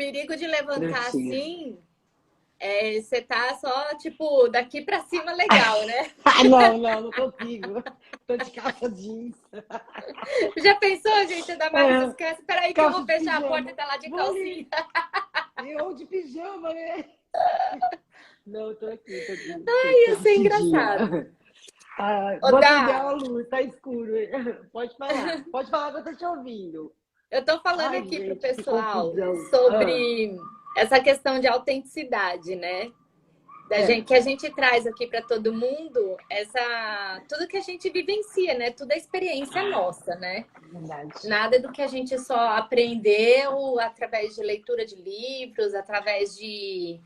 perigo de levantar Trouxinha. assim, você tá só, tipo, daqui pra cima legal, né? Ah, não, não, não consigo. Tô de calça jeans. Já pensou, gente? Da Mari É, esquece. Peraí que eu vou calça de fechar a porta e pijama. tá lá de Vou ali. calcinha. Eu de pijama, né? Não, eu tô Ia ser engraçado. vestidinha. Ah, Ô, vou acender a Dá, luz, tá escuro. Pode falar. Pode falar que eu tô te ouvindo. eu tô falando Ai, aqui pro gente, que pessoal confusão. Ah, sobre essa questão de autenticidade, né? Da gente, é, que a gente traz aqui para todo mundo, tudo que a gente vivencia, né? Tudo é experiência nossa, né? verdade. Nada do que a gente só aprendeu através de leitura de livros, através de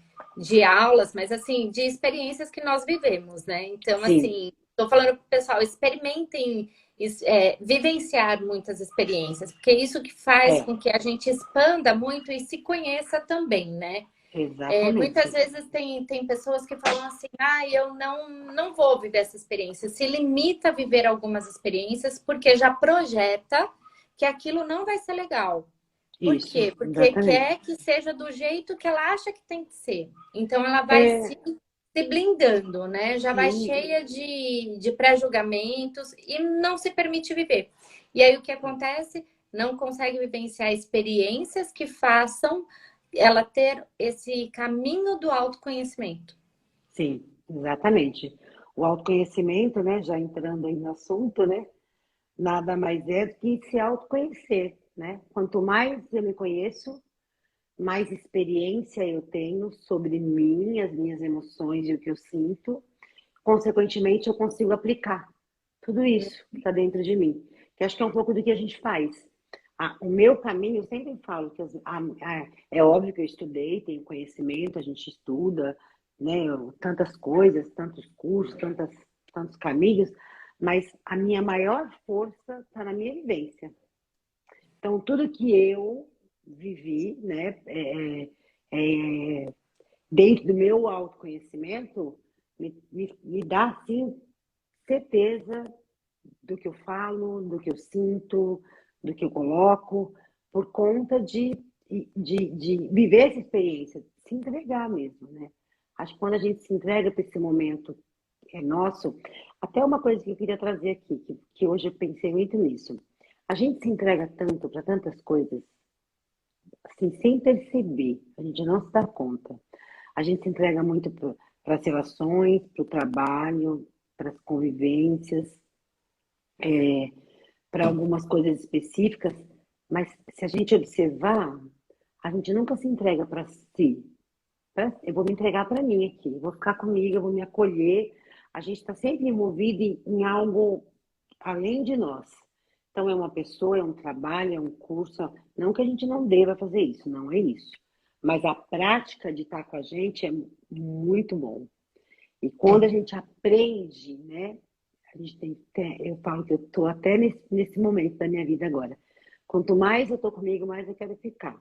aulas, mas assim, de experiências que nós vivemos, né? Então, Sim, assim, estou falando para o pessoal, experimentem vivenciar muitas experiências, porque é isso que faz é, com que a gente expanda muito e se conheça também, né? Muitas exatamente. vezes tem pessoas que falam assim, eu não vou viver essa experiência. Se limita a viver algumas experiências porque já projeta que aquilo não vai ser legal. Por Isso, quê? Porque exatamente. quer que seja do jeito que ela acha que tem que ser. Então ela vai É, se blindando, né? Já vai sim, cheia de pré-julgamentos e não se permite viver. E aí o que acontece? Não consegue vivenciar experiências que façam ela ter esse caminho do autoconhecimento. sim, exatamente. O autoconhecimento, né, já entrando aí no assunto, né, nada mais é do que se autoconhecer, né? Quanto mais eu me conheço, mais experiência eu tenho sobre mim, as minhas emoções e o que eu sinto. Consequentemente, eu consigo aplicar tudo isso que está dentro de mim. Que acho que é um pouco do que a gente faz. O meu caminho, eu sempre falo que é óbvio que eu estudei, tenho conhecimento, a gente estuda, né, tantas coisas, tantos cursos, tantos caminhos, mas a minha maior força está na minha vivência. Então, tudo que eu vivi, né, dentro do meu autoconhecimento, me dá, assim, certeza do que eu falo, do que eu sinto, do que eu coloco, por conta de viver essa experiência, se entregar mesmo, né? Acho que quando a gente se entrega para esse momento nosso, até uma coisa que eu queria trazer aqui, que hoje eu pensei muito nisso. A gente se entrega tanto para tantas coisas, assim, sem perceber, a gente não se dá conta. A gente se entrega muito para as relações, para o trabalho, para as convivências, para algumas coisas específicas, mas se a gente observar, a gente nunca se entrega para si. Eu vou me entregar para mim aqui, eu vou ficar comigo, eu vou me acolher. A gente está sempre envolvido em algo além de nós. Então, é uma pessoa, é um trabalho, é um curso. Não que a gente não deva fazer isso, não é isso. Mas a prática de estar com a gente é muito bom. E quando a gente aprende, né? A gente eu falo que eu estou até nesse momento da minha vida agora. Quanto mais eu estou comigo, mais eu quero ficar.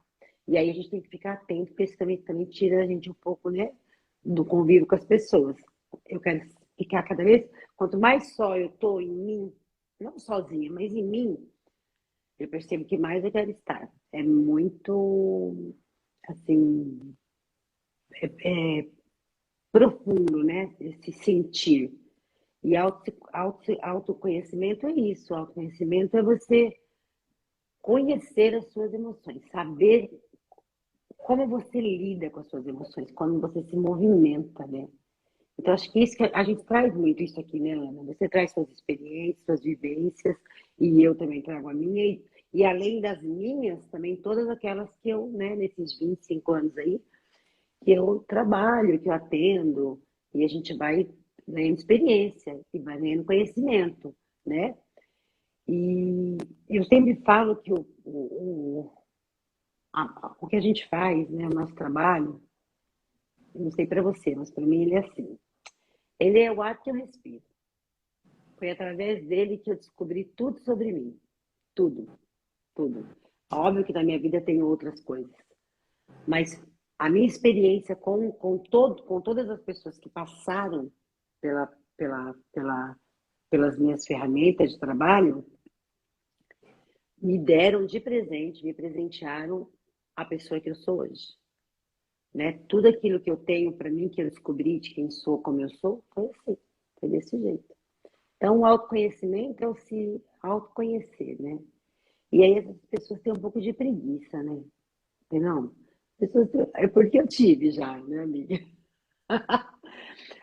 E aí a gente tem que ficar atento, porque isso também tira a gente um pouco, né, do convívio com as pessoas. Eu quero ficar cada vez, quanto mais só eu estou em mim, não sozinha, mas em mim, eu percebo que mais eu quero estar. É muito, assim, profundo, né, esse sentir. E autoconhecimento é isso. Autoconhecimento é você conhecer as suas emoções, saber como você lida com as suas emoções, quando você se movimenta, né? Então, acho que isso que a gente traz muito isso aqui, né, Ana? Você traz suas experiências, suas vivências, e eu também trago a minha. E além das minhas, também todas aquelas que eu, né, nesses 25 anos aí, que eu trabalho, que eu atendo, e a gente vai ganhando experiência e vai ganhando conhecimento, né? E eu sempre falo que o que a gente faz, né, o nosso trabalho, não sei para você, mas para mim ele é assim. Ele é o ar que eu respiro. Foi através dele que eu descobri tudo sobre mim. Tudo, tudo. Óbvio que na minha vida tem outras coisas, mas a minha experiência com todas as pessoas que passaram pela, pelas minhas ferramentas de trabalho, me deram de presente, me presentearam a pessoa que eu sou hoje, né? Tudo aquilo que eu tenho para mim, que eu descobri de quem sou, como eu sou, foi assim, foi desse jeito. Então, o autoconhecimento é o se autoconhecer, né? E aí as pessoas têm um pouco de preguiça, né? Não, é porque eu tive já, né, amiga?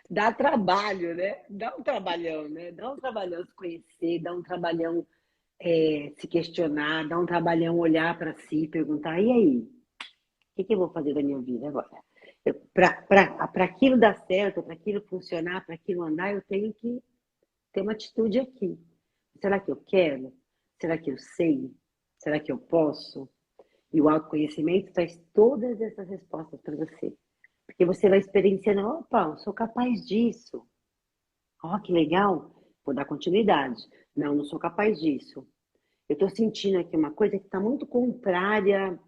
Dá trabalho, né? Dá um trabalhão, né? Dá um trabalhão se conhecer, dá um trabalhão se questionar, dá um trabalhão olhar para si, perguntar, e aí? O que eu vou fazer da minha vida agora? Para aquilo dar certo, para aquilo funcionar, para aquilo andar, eu tenho que ter uma atitude aqui. Será que eu quero? Será que eu sei? Será que eu posso? E o autoconhecimento traz todas essas respostas para você. Porque você vai experienciando, opa, eu sou capaz disso. Ó, que legal. Vou dar continuidade. Não, não sou capaz disso. Eu estou sentindo aqui uma coisa que está muito contrária.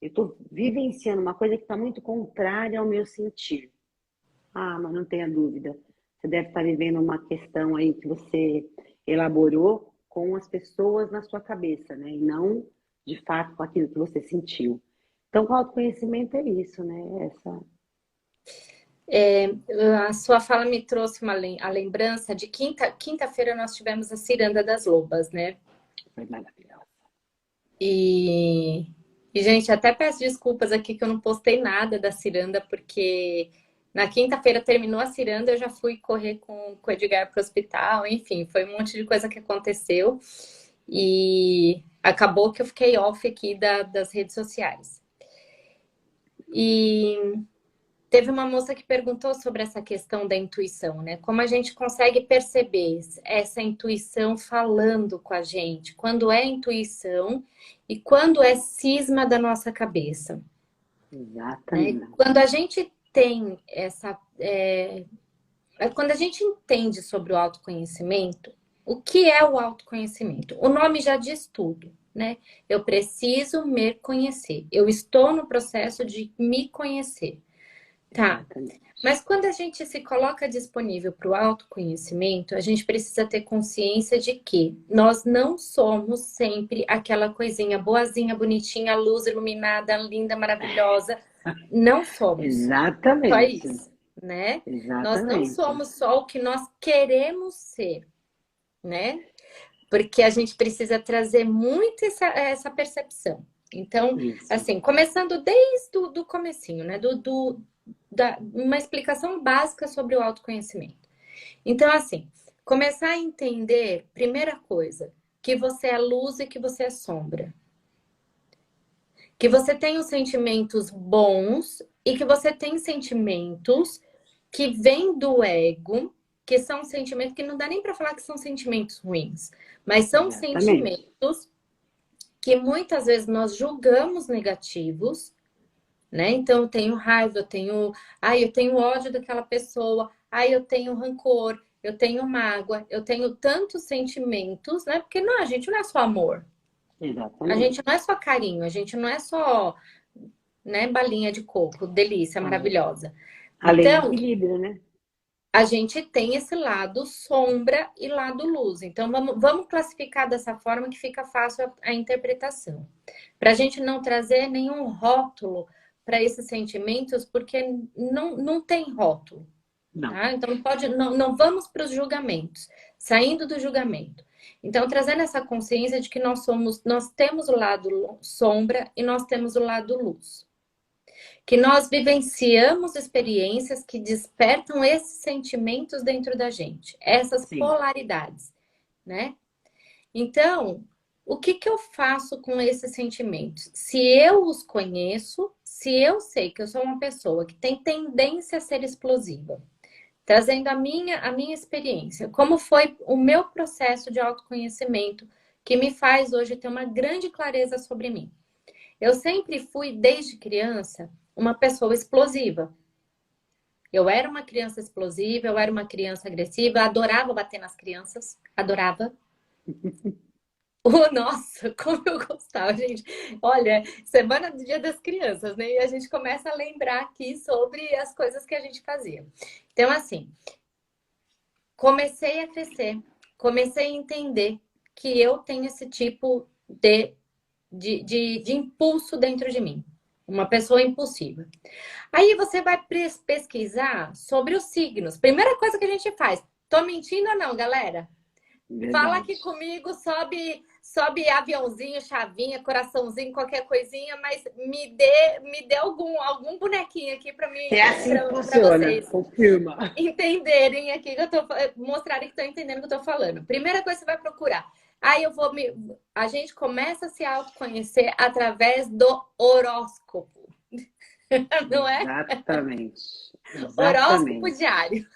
Eu estou vivenciando uma coisa que está muito contrária ao meu sentir. Ah, mas não tenha dúvida. Você deve estar vivendo uma questão aí que você elaborou com as pessoas na sua cabeça, né? E não, de fato, com aquilo que você sentiu. Então, o autoconhecimento é isso, né? É, a sua fala me trouxe a lembrança de quinta-feira nós tivemos a Ciranda das Lobas, né? Foi maravilhoso. E, gente, até peço desculpas aqui que eu não postei nada da ciranda, porque na quinta-feira terminou a ciranda, eu já fui correr com o Edgar para o hospital, enfim, foi um monte de coisa que aconteceu e acabou que eu fiquei off aqui das redes sociais. E teve uma moça que perguntou sobre essa questão da intuição, né? Como a gente consegue perceber essa intuição falando com a gente? Quando é intuição e quando é cisma da nossa cabeça, né? Exatamente. Quando a gente tem quando a gente entende sobre o autoconhecimento, o que é o autoconhecimento? O nome já diz tudo, né? Eu preciso me conhecer. Eu estou no processo de me conhecer. Tá. Exatamente. Mas quando a gente se coloca disponível para o autoconhecimento, a gente precisa ter consciência de que nós não somos sempre aquela coisinha boazinha, bonitinha, luz iluminada, linda, maravilhosa. Não somos só Exatamente. isso, né? Nós não Exatamente. somos só o que nós queremos ser, né? Porque a gente precisa trazer muito essa percepção. Então, Isso. assim, começando desde o comecinho, né? Uma explicação básica sobre o autoconhecimento. Então, assim, começar a entender, primeira coisa, que você é luz e que você é sombra. Que você tem os sentimentos bons e que você tem sentimentos que vêm do ego, que são sentimentos que não dá nem para falar que são sentimentos ruins, mas são Exatamente. sentimentos que muitas vezes nós julgamos negativos, né? Então eu tenho raiva, eu tenho ódio daquela pessoa, eu tenho rancor, eu tenho mágoa, eu tenho tantos sentimentos, né? Porque não, a gente não é só amor. A Exatamente. gente não é só carinho, a gente não é só, né, balinha de coco, delícia maravilhosa. Além do Então, equilíbrio, né? a gente tem esse lado sombra e lado luz. Então, vamos classificar dessa forma que fica fácil a interpretação. Para a gente não trazer nenhum rótulo para esses sentimentos, porque não tem rótulo. Não. Tá? Então, não vamos para os julgamentos, saindo do julgamento. Então, trazendo essa consciência de que nós temos o lado sombra e nós temos o lado luz. Que nós vivenciamos experiências que despertam esses sentimentos dentro da gente, essas Sim. polaridades, né? Então, o que eu faço com esses sentimentos? Se eu os conheço, se eu sei que eu sou uma pessoa que tem tendência a ser explosiva, trazendo a minha experiência, como foi o meu processo de autoconhecimento que me faz hoje ter uma grande clareza sobre mim. Eu sempre fui, desde criança, uma pessoa explosiva. Eu era uma criança explosiva, eu era uma criança agressiva, adorava bater nas crianças, adorava. Oh, nossa, como eu gostava, gente. Olha, semana do Dia das Crianças, né? E a gente começa a lembrar aqui sobre as coisas que a gente fazia. Então, assim, comecei a crescer, comecei a entender que eu tenho esse tipo de de impulso dentro de mim. Uma pessoa impulsiva. Aí você vai pesquisar sobre os signos. Primeira coisa que a gente faz. Tô mentindo ou não, galera? Verdade. Fala aqui comigo, sobe aviãozinho, chavinha, coraçãozinho, qualquer coisinha, mas me dê algum bonequinho aqui para mim, É assim que para funciona, vocês confirma. entenderem aqui que eu tô mostrarem que estão entendendo o que eu tô falando. Primeira coisa que você vai procurar. Aí a gente começa a se autoconhecer através do horóscopo. Não é? Exatamente. Horóscopo Exatamente. diário.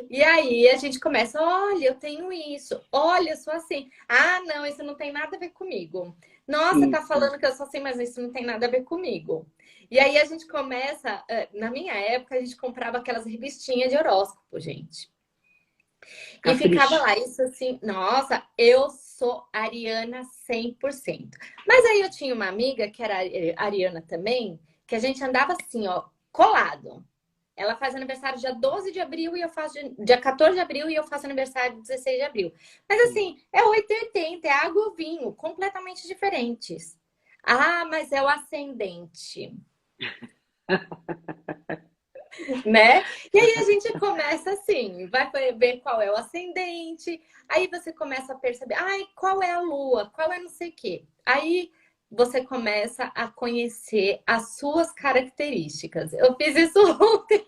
E aí a gente começa, olha, eu tenho isso, olha, eu sou assim. Ah, não, isso não tem nada a ver comigo. Nossa, tá Isso. falando que eu sou assim, mas isso não tem nada a ver comigo. E aí a gente começa, na minha época, a gente comprava aquelas revistinhas de horóscopo, gente. E ficava Capricho. lá, isso assim, nossa, eu sou ariana 100%. Mas aí eu tinha uma amiga que era ariana também, que a gente andava assim, ó, colado. Ela faz aniversário dia 12 de abril e eu faço dia 14 de abril e eu faço aniversário dia 16 de abril. Mas assim, é 880, é água ou vinho, completamente diferentes. Ah, mas é o ascendente, né? E aí a gente começa assim, vai ver qual é o ascendente, aí você começa a perceber, ai, qual é a lua, qual é não sei o quê. Aí você começa a conhecer as suas características. Eu fiz isso ontem.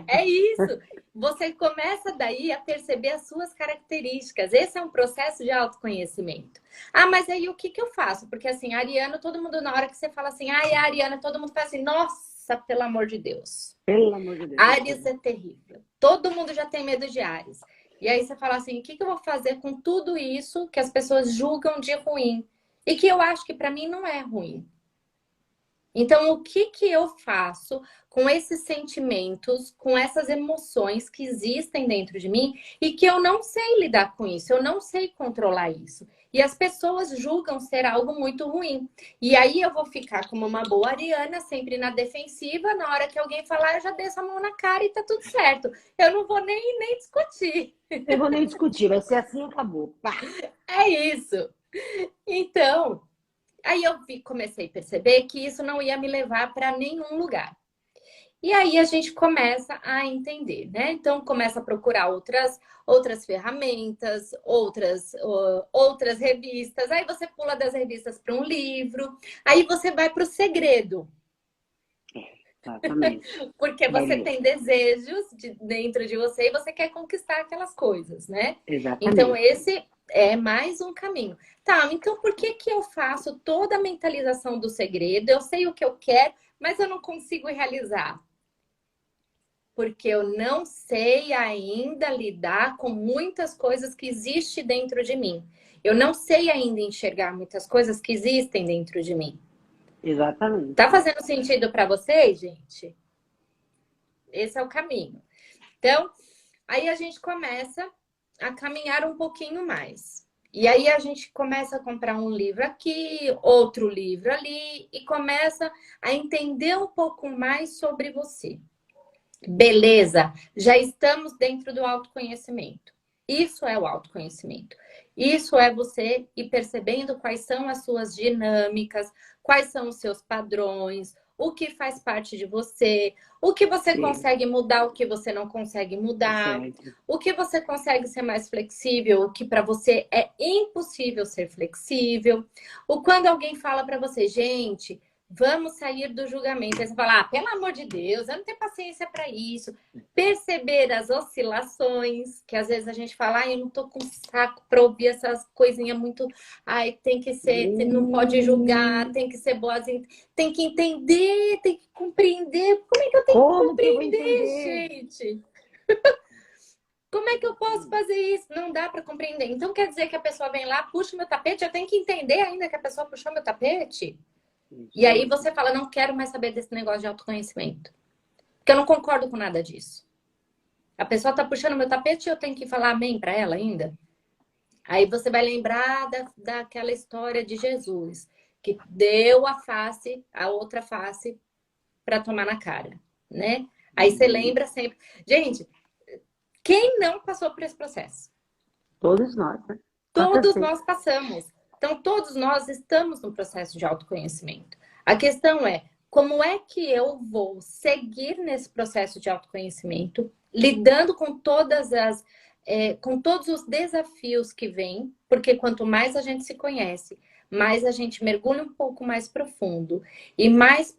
É isso. Você começa daí a perceber as suas características. Esse é um processo de autoconhecimento. Ah, mas aí o que que eu faço? Porque assim, Ariana, todo mundo, na hora que você fala assim, ai, a Ariana, todo mundo fala assim, nossa, pelo amor de Deus. Pelo amor de Deus. Áries é terrível. Todo mundo já tem medo de Áries. E aí você fala assim, o que que eu vou fazer com tudo isso que as pessoas julgam de ruim? E que eu acho que para mim não é ruim. Então, o que que eu faço com esses sentimentos, com essas emoções que existem dentro de mim e que eu não sei lidar com isso, eu não sei controlar isso. E as pessoas julgam ser algo muito ruim. E aí eu vou ficar como uma boa ariana, sempre na defensiva, na hora que alguém falar, eu já desço a mão na cara e tá tudo certo. Eu não vou nem discutir. Eu vou nem discutir, vai ser assim e acabou. Pá. É isso. Então, aí eu comecei a perceber que isso não ia me levar para nenhum lugar. E aí a gente começa a entender, né? Então começa a procurar outras ferramentas, outras revistas. Aí você pula das revistas para um livro. Aí você vai para o segredo, Exatamente. porque você Beleza. tem desejos dentro de você e você quer conquistar aquelas coisas, né? Então Exatamente. esse é mais um caminho. Tá, então por que que eu faço toda a mentalização do segredo? Eu sei o que eu quero, mas eu não consigo realizar. Porque eu não sei ainda lidar com muitas coisas que existem dentro de mim. Eu não sei ainda enxergar muitas coisas que existem dentro de mim. Tá Exatamente. fazendo sentido para vocês, gente? Esse é o caminho. Então, aí a gente começa a caminhar um pouquinho mais. E aí a gente começa a comprar um livro aqui, outro livro ali, e começa a entender um pouco mais sobre você. Beleza, já estamos dentro do autoconhecimento. Isso é o autoconhecimento. Isso é você ir percebendo quais são as suas dinâmicas, quais são os seus padrões, o que faz parte de você, o que você Sim. consegue mudar, o que você não consegue mudar, Certo. o que você consegue ser mais flexível, o que para você é impossível ser flexível. Ou quando alguém fala para você, gente, vamos sair do julgamento. Aí você fala, pelo amor de Deus, eu não tenho paciência para isso. Perceber as oscilações, que às vezes a gente fala, eu não tô com saco para ouvir essas coisinhas muito. Ai, tem que ser, não pode julgar, tem que ser boazinha, tem que entender, tem que compreender. Como é que eu tenho que Como que eu vou compreender, entender? gente? Como é que eu posso fazer isso? Não dá para compreender. Então quer dizer que a pessoa vem lá, puxa o meu tapete, eu tenho que entender ainda que a pessoa puxou meu tapete? E Isso aí aí. você fala, não quero mais saber desse negócio de autoconhecimento. Porque eu não concordo com nada disso. A pessoa tá puxando meu tapete e eu tenho que falar amém para ela ainda? Aí você vai lembrar daquela história de Jesus, que deu a outra face para tomar na cara, né? Aí você Uhum. lembra sempre. Gente, quem não passou por esse processo? Todos nós, né? Com Todos certeza. nós passamos. Então, todos nós estamos no processo de autoconhecimento. A questão é, como é que eu vou seguir nesse processo de autoconhecimento, lidando com com todos os desafios que vêm, porque quanto mais a gente se conhece, mais a gente mergulha um pouco mais profundo, e mais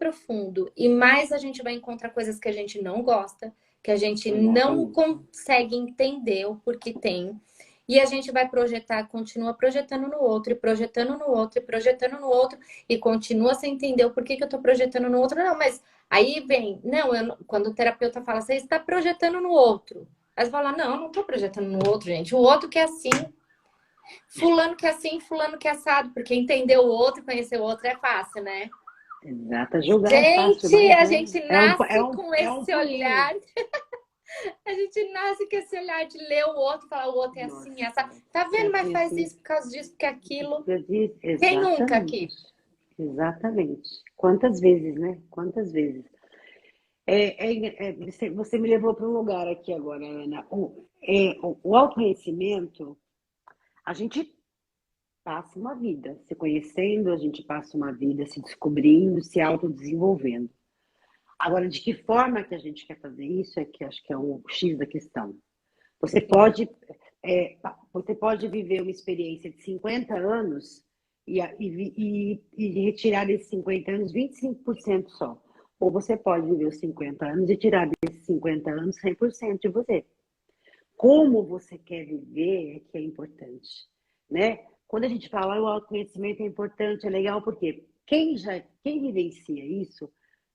a gente vai encontrar coisas que a gente não gosta, que a gente não consegue entender o porquê tem. E a gente vai projetar, continua projetando no outro, e projetando no outro, e projetando no outro, e continua sem entender o porquê que eu tô projetando no outro. Não, mas aí vem, quando o terapeuta fala, você está projetando no outro. Aí você fala, não, eu não tô projetando no outro, gente. O outro que é assim, fulano que é assim, fulano que é assado, porque entender o outro, conhecer o outro é fácil, né? Exato, julgar é fácil, Gente, mas a gente nasce com é um esse pulinho. olhar. A gente nasce com esse olhar de ler o outro, falar o outro é assim, essa. Tá vendo? Mas faz isso por causa disso, porque aquilo. Quem nunca aqui? Exatamente. Exatamente. Quantas vezes, né? Quantas vezes? Você me levou para um lugar aqui agora, Ana. O autoconhecimento, a gente passa uma vida se conhecendo, a gente passa uma vida se descobrindo, se autodesenvolvendo. Agora, de que forma que a gente quer fazer isso é que acho que é o X da questão. Você pode, você pode viver uma experiência de 50 anos e retirar desses 50 anos 25% só. Ou você pode viver os 50 anos e tirar desses 50 anos 100% de você. Como você quer viver é que é importante, né? Quando a gente fala o autoconhecimento é importante, é legal, porque quem vivencia isso,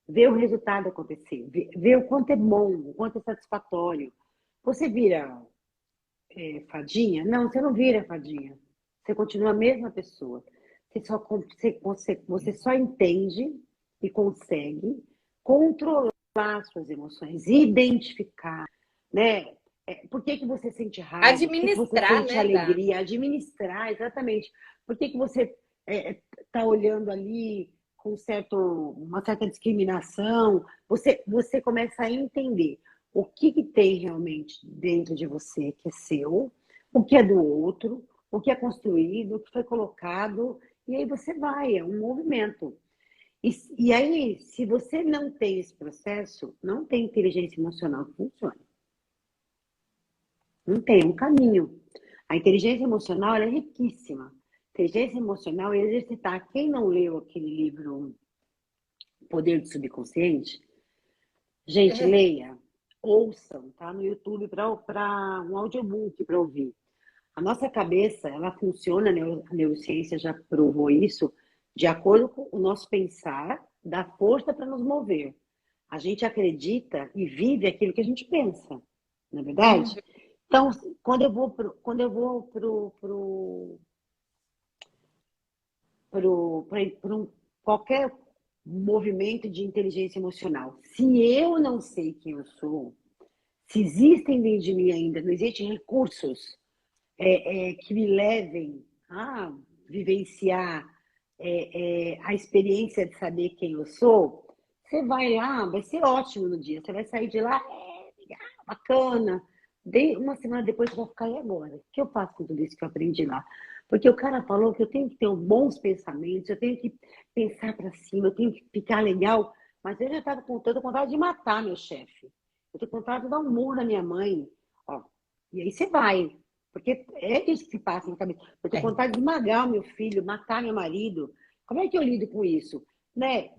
vê o resultado acontecer, vê o quanto é bom, o quanto é satisfatório. Você vira fadinha? Não, você não vira fadinha. Você continua a mesma pessoa. Você só entende e consegue controlar as suas emoções, identificar, né? Por que que você sente raiva? Por que que você Administrar, sente né, Dá? alegria? Administrar, exatamente. Por que que você está olhando ali com uma certa discriminação? Você começa a entender o que que tem realmente dentro de você que é seu, o que é do outro, o que é construído, o que foi colocado, e aí você vai, é um movimento. E aí, se você não tem esse processo, não tem inteligência emocional que funcione. Não tem, é um caminho. A inteligência emocional ela é riquíssima. Inteligência emocional é exercitar. Quem não leu aquele livro Poder do Subconsciente, gente, leia, ouçam, tá no YouTube para um audiobook para ouvir. A nossa cabeça, ela funciona, a neurociência já provou isso, de acordo com o nosso pensar, dá força para nos mover. A gente acredita e vive aquilo que a gente pensa, não é verdade? Então, quando eu vou qualquer movimento de inteligência emocional, se eu não sei quem eu sou, se existem dentro de mim ainda, não existem recursos que me levem a vivenciar a experiência de saber quem eu sou, você vai lá, vai ser ótimo no dia. Você vai sair de lá, legal, bacana. Uma semana depois você vai ficar, e agora? O que eu faço com tudo isso que eu aprendi lá? Porque o cara falou que eu tenho que ter bons pensamentos, eu tenho que pensar para cima, eu tenho que ficar legal. Mas eu já estava com toda vontade de matar meu chefe. Eu tô com vontade de dar um murro na minha mãe. Ó, e aí você vai. Porque é isso que se passa na cabeça. Eu tô com vontade de esmagar o meu filho, matar meu marido. Como é que eu lido com isso? Né?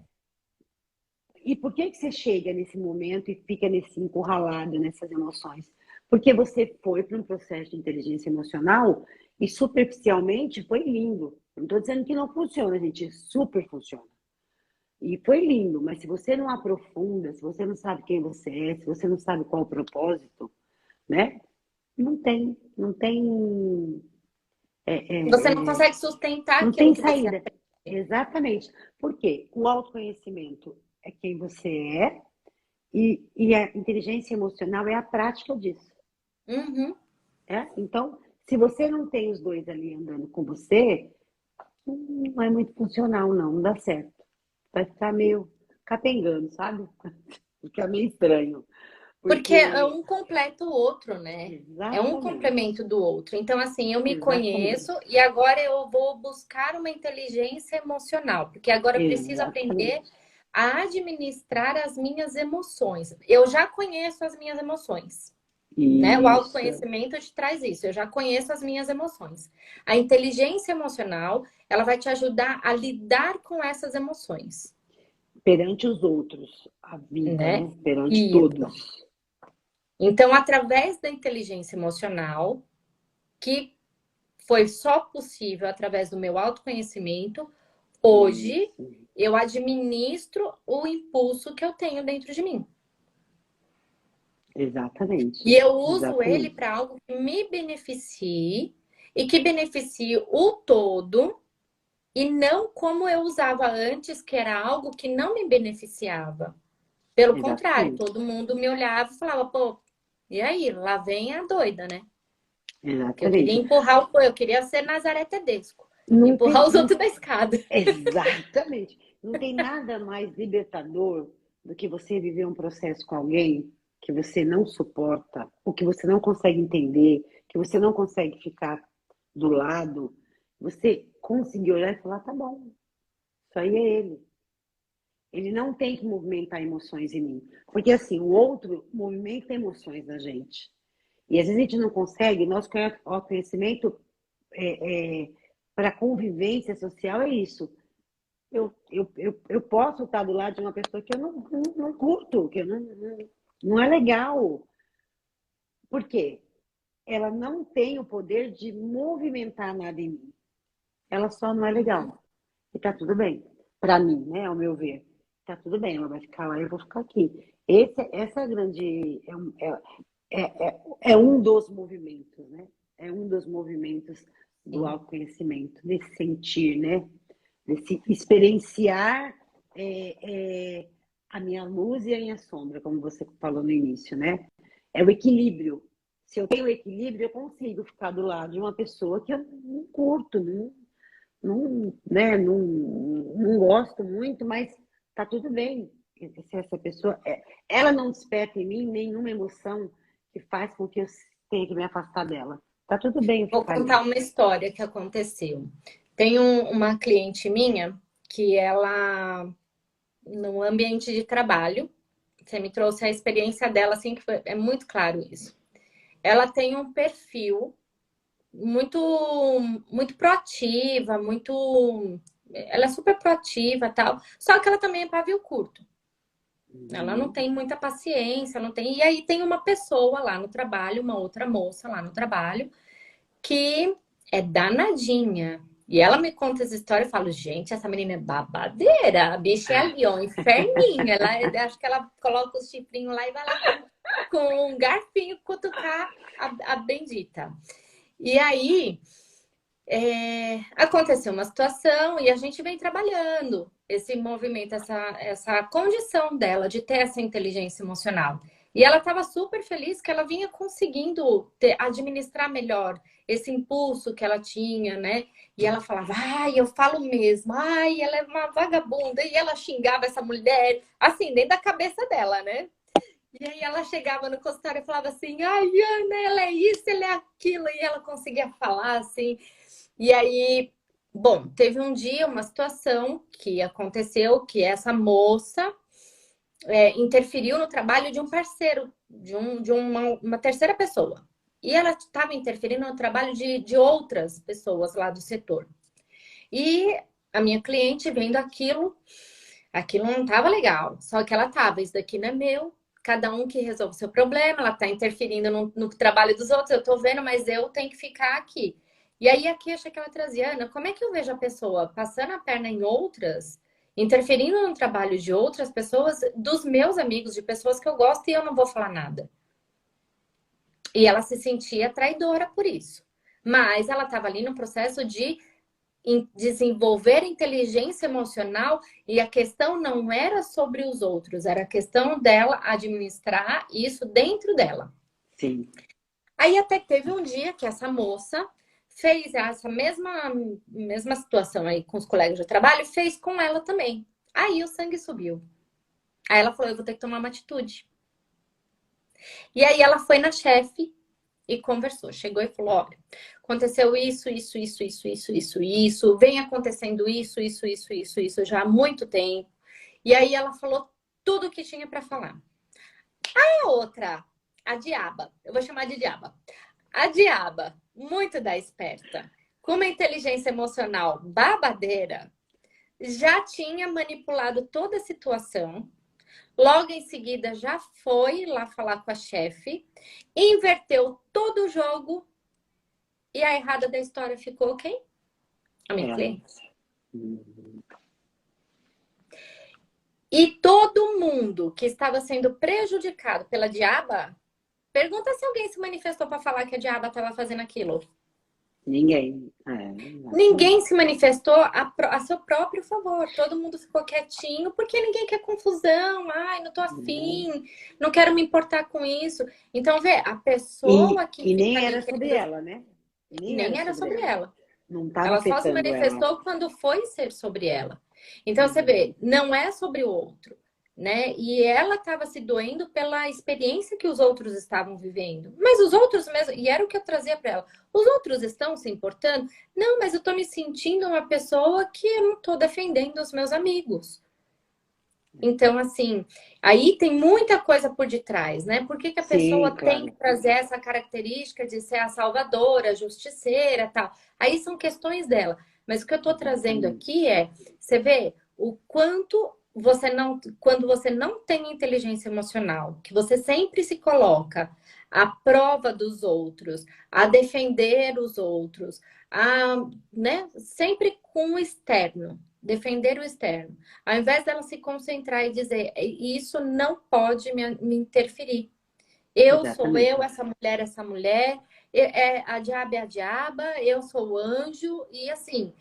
E por que que você chega nesse momento e fica nesse encurralado nessas emoções? Porque você foi para um processo de inteligência emocional e superficialmente foi lindo. Não estou dizendo que não funciona, gente, super funciona. E foi lindo, mas se você não aprofunda, se você não sabe quem você é, se você não sabe qual o propósito, né? Não tem, Você não consegue sustentar não aquilo tem que você saída. Exatamente. Por quê? O autoconhecimento é quem você é e a inteligência emocional é a prática disso. Uhum. Então, se você não tem os dois ali andando com você, não é muito funcional, não dá certo. Vai ficar meio capengando, sabe? Fica meio estranho. Porque é Porque, um completa o outro, né? É um exatamente, complemento do outro. Então, assim, eu me conheço exatamente, e agora eu vou buscar uma inteligência emocional, porque agora eu preciso aprender exatamente. a administrar as minhas emoções. Eu já conheço as minhas emoções, né? O Isso, autoconhecimento te traz isso. Eu já conheço as minhas emoções. A inteligência emocional, ela vai te ajudar a lidar com essas emoções, perante os outros, a vida, né? né? Perante Isso. todos. Então, através da inteligência emocional, que foi só possível através do meu autoconhecimento, hoje Isso, eu administro o impulso que eu tenho dentro de mim. exatamente, E eu uso ele exatamente, para algo que me beneficie e que beneficie o todo, e não como eu usava antes, que era algo que não me beneficiava. Pelo contrário, exatamente, todo mundo me olhava e falava, pô, e aí, lá vem a doida, né? Que eu queria exatamente. empurrar eu queria ser Nazaré Tedesco, Não empurrar tem, os não, outros da escada. exatamente. Não tem nada mais libertador do que você viver um processo com alguém que você não suporta, ou que você não consegue entender, que você não consegue ficar do lado. Você conseguir olhar e falar, tá bom, isso aí é ele. Ele não tem que movimentar emoções em mim. Porque assim, o outro movimenta emoções na gente. E às vezes a gente não consegue, nosso autoconhecimento para convivência social é isso. Eu posso estar do lado de uma pessoa que eu não curto, que eu não é legal. Por quê? Ela não tem o poder de movimentar nada em mim. Ela só não é legal. E tá tudo bem. Para mim, né? Ao meu ver. Tá tudo bem, ela vai ficar lá e eu vou ficar aqui. Essa é a grande. É um dos movimentos, né? É um dos movimentos do Sim. autoconhecimento, desse sentir, né? Desse experienciar é, é, a minha luz e a minha sombra, como você falou no início, né? É o equilíbrio. Se eu tenho equilíbrio, eu consigo ficar do lado de uma pessoa que eu não curto, não gosto muito, mas tá tudo bem. Se essa pessoa, ela não desperta em mim nenhuma emoção que faz com que eu tenha que me afastar dela. Tá tudo bem eu Vou ficar ali. contar uma história que aconteceu. Tem uma cliente minha que ela, no ambiente de trabalho, você me trouxe a experiência dela, assim, que é muito claro isso. Ela tem um perfil muito, muito proativa, muito. Ela é super proativa, tal. Só que ela também é pavio curto. Ela não Uhum. tem muita paciência, não tem. E aí tem uma pessoa lá no trabalho, uma outra moça lá no trabalho, que é danadinha. E ela me conta essa história e eu falo, gente, essa menina é babadeira. A bicha é ali, ó, inferninho. Ela, acho que ela coloca os chifrinhos lá e vai lá com um garfinho cutucar a bendita. E aí, aconteceu uma situação e a gente vem trabalhando esse movimento, essa condição dela de ter essa inteligência emocional. E ela estava super feliz que ela vinha conseguindo administrar melhor esse impulso que ela tinha, né? E ela falava, ai, eu falo mesmo, ai, ela é uma vagabunda. E ela xingava essa mulher, assim, dentro da cabeça dela, né? E aí ela chegava no consultório e falava assim, ai, Ana, ela é isso, ela é aquilo. E ela conseguia falar, assim. E aí, bom, teve um dia uma situação que aconteceu que essa moça interferiu no trabalho de um parceiro, de uma terceira pessoa. E ela estava interferindo no trabalho de outras pessoas lá do setor. E a minha cliente vendo aquilo não estava legal. Só que ela estava, isso daqui não é meu. Cada um que resolve o seu problema, ela está interferindo no trabalho dos outros, eu estou vendo, mas eu tenho que ficar aqui. E aí a queixa que ela trazia, Ana, como é que eu vejo a pessoa passando a perna em outras, interferindo no trabalho de outras pessoas, dos meus amigos, de pessoas que eu gosto e eu não vou falar nada? E ela se sentia traidora por isso. Mas ela estava ali no processo de desenvolver inteligência emocional e a questão não era sobre os outros, era a questão dela administrar isso dentro dela. Sim. Aí até teve um dia que essa moça fez essa mesma situação aí com os colegas de trabalho, fez com ela também. Aí o sangue subiu. Aí ela falou: eu vou ter que tomar uma atitude. E aí ela foi na chefe e conversou. Chegou e falou: olha, aconteceu isso, vem acontecendo isso já há muito tempo. E aí ela falou tudo o que tinha para falar. A outra, a diaba, eu vou chamar de diaba. A diaba, muito da esperta, com uma inteligência emocional babadeira, já tinha manipulado toda a situação. Logo em seguida, já foi lá falar com a chefe, inverteu todo o jogo e a errada da história ficou quem? A minha Ela. cliente. E todo mundo que estava sendo prejudicado pela diaba, pergunta se alguém se manifestou para falar que a diaba estava fazendo aquilo. Ninguém. Ninguém se manifestou a seu próprio favor. Todo mundo ficou quietinho porque ninguém quer confusão. Ai, não tô afim, não quero me importar com isso. Então, vê, a pessoa que E fica nem ali era sobre ela, né? nem era sobre ela. Não estava Ela só se afetando ela. manifestou quando foi ser sobre ela. Então, você vê, não é sobre o outro, né? E ela estava se doendo pela experiência que os outros estavam vivendo. Mas os outros mesmo, e era o que eu trazia para ela, os outros estão se importando? Não, mas eu tô me sentindo uma pessoa que eu não tô defendendo os meus amigos. Então, assim, aí tem muita coisa por detrás, né? Por que que a pessoa Sim, tem que claro. trazer essa característica de ser a salvadora, a justiceira, tal? Aí são questões dela. Mas o que eu tô trazendo aqui é, você vê o quanto você não, quando você não tem inteligência emocional, que você sempre se coloca à prova dos outros, a defender os outros, a, né, sempre com o externo, defender o externo. Ao invés dela se concentrar e dizer, isso não pode me interferir. Sou Exatamente. eu, essa mulher, a diaba é a diaba, eu sou o anjo, e assim,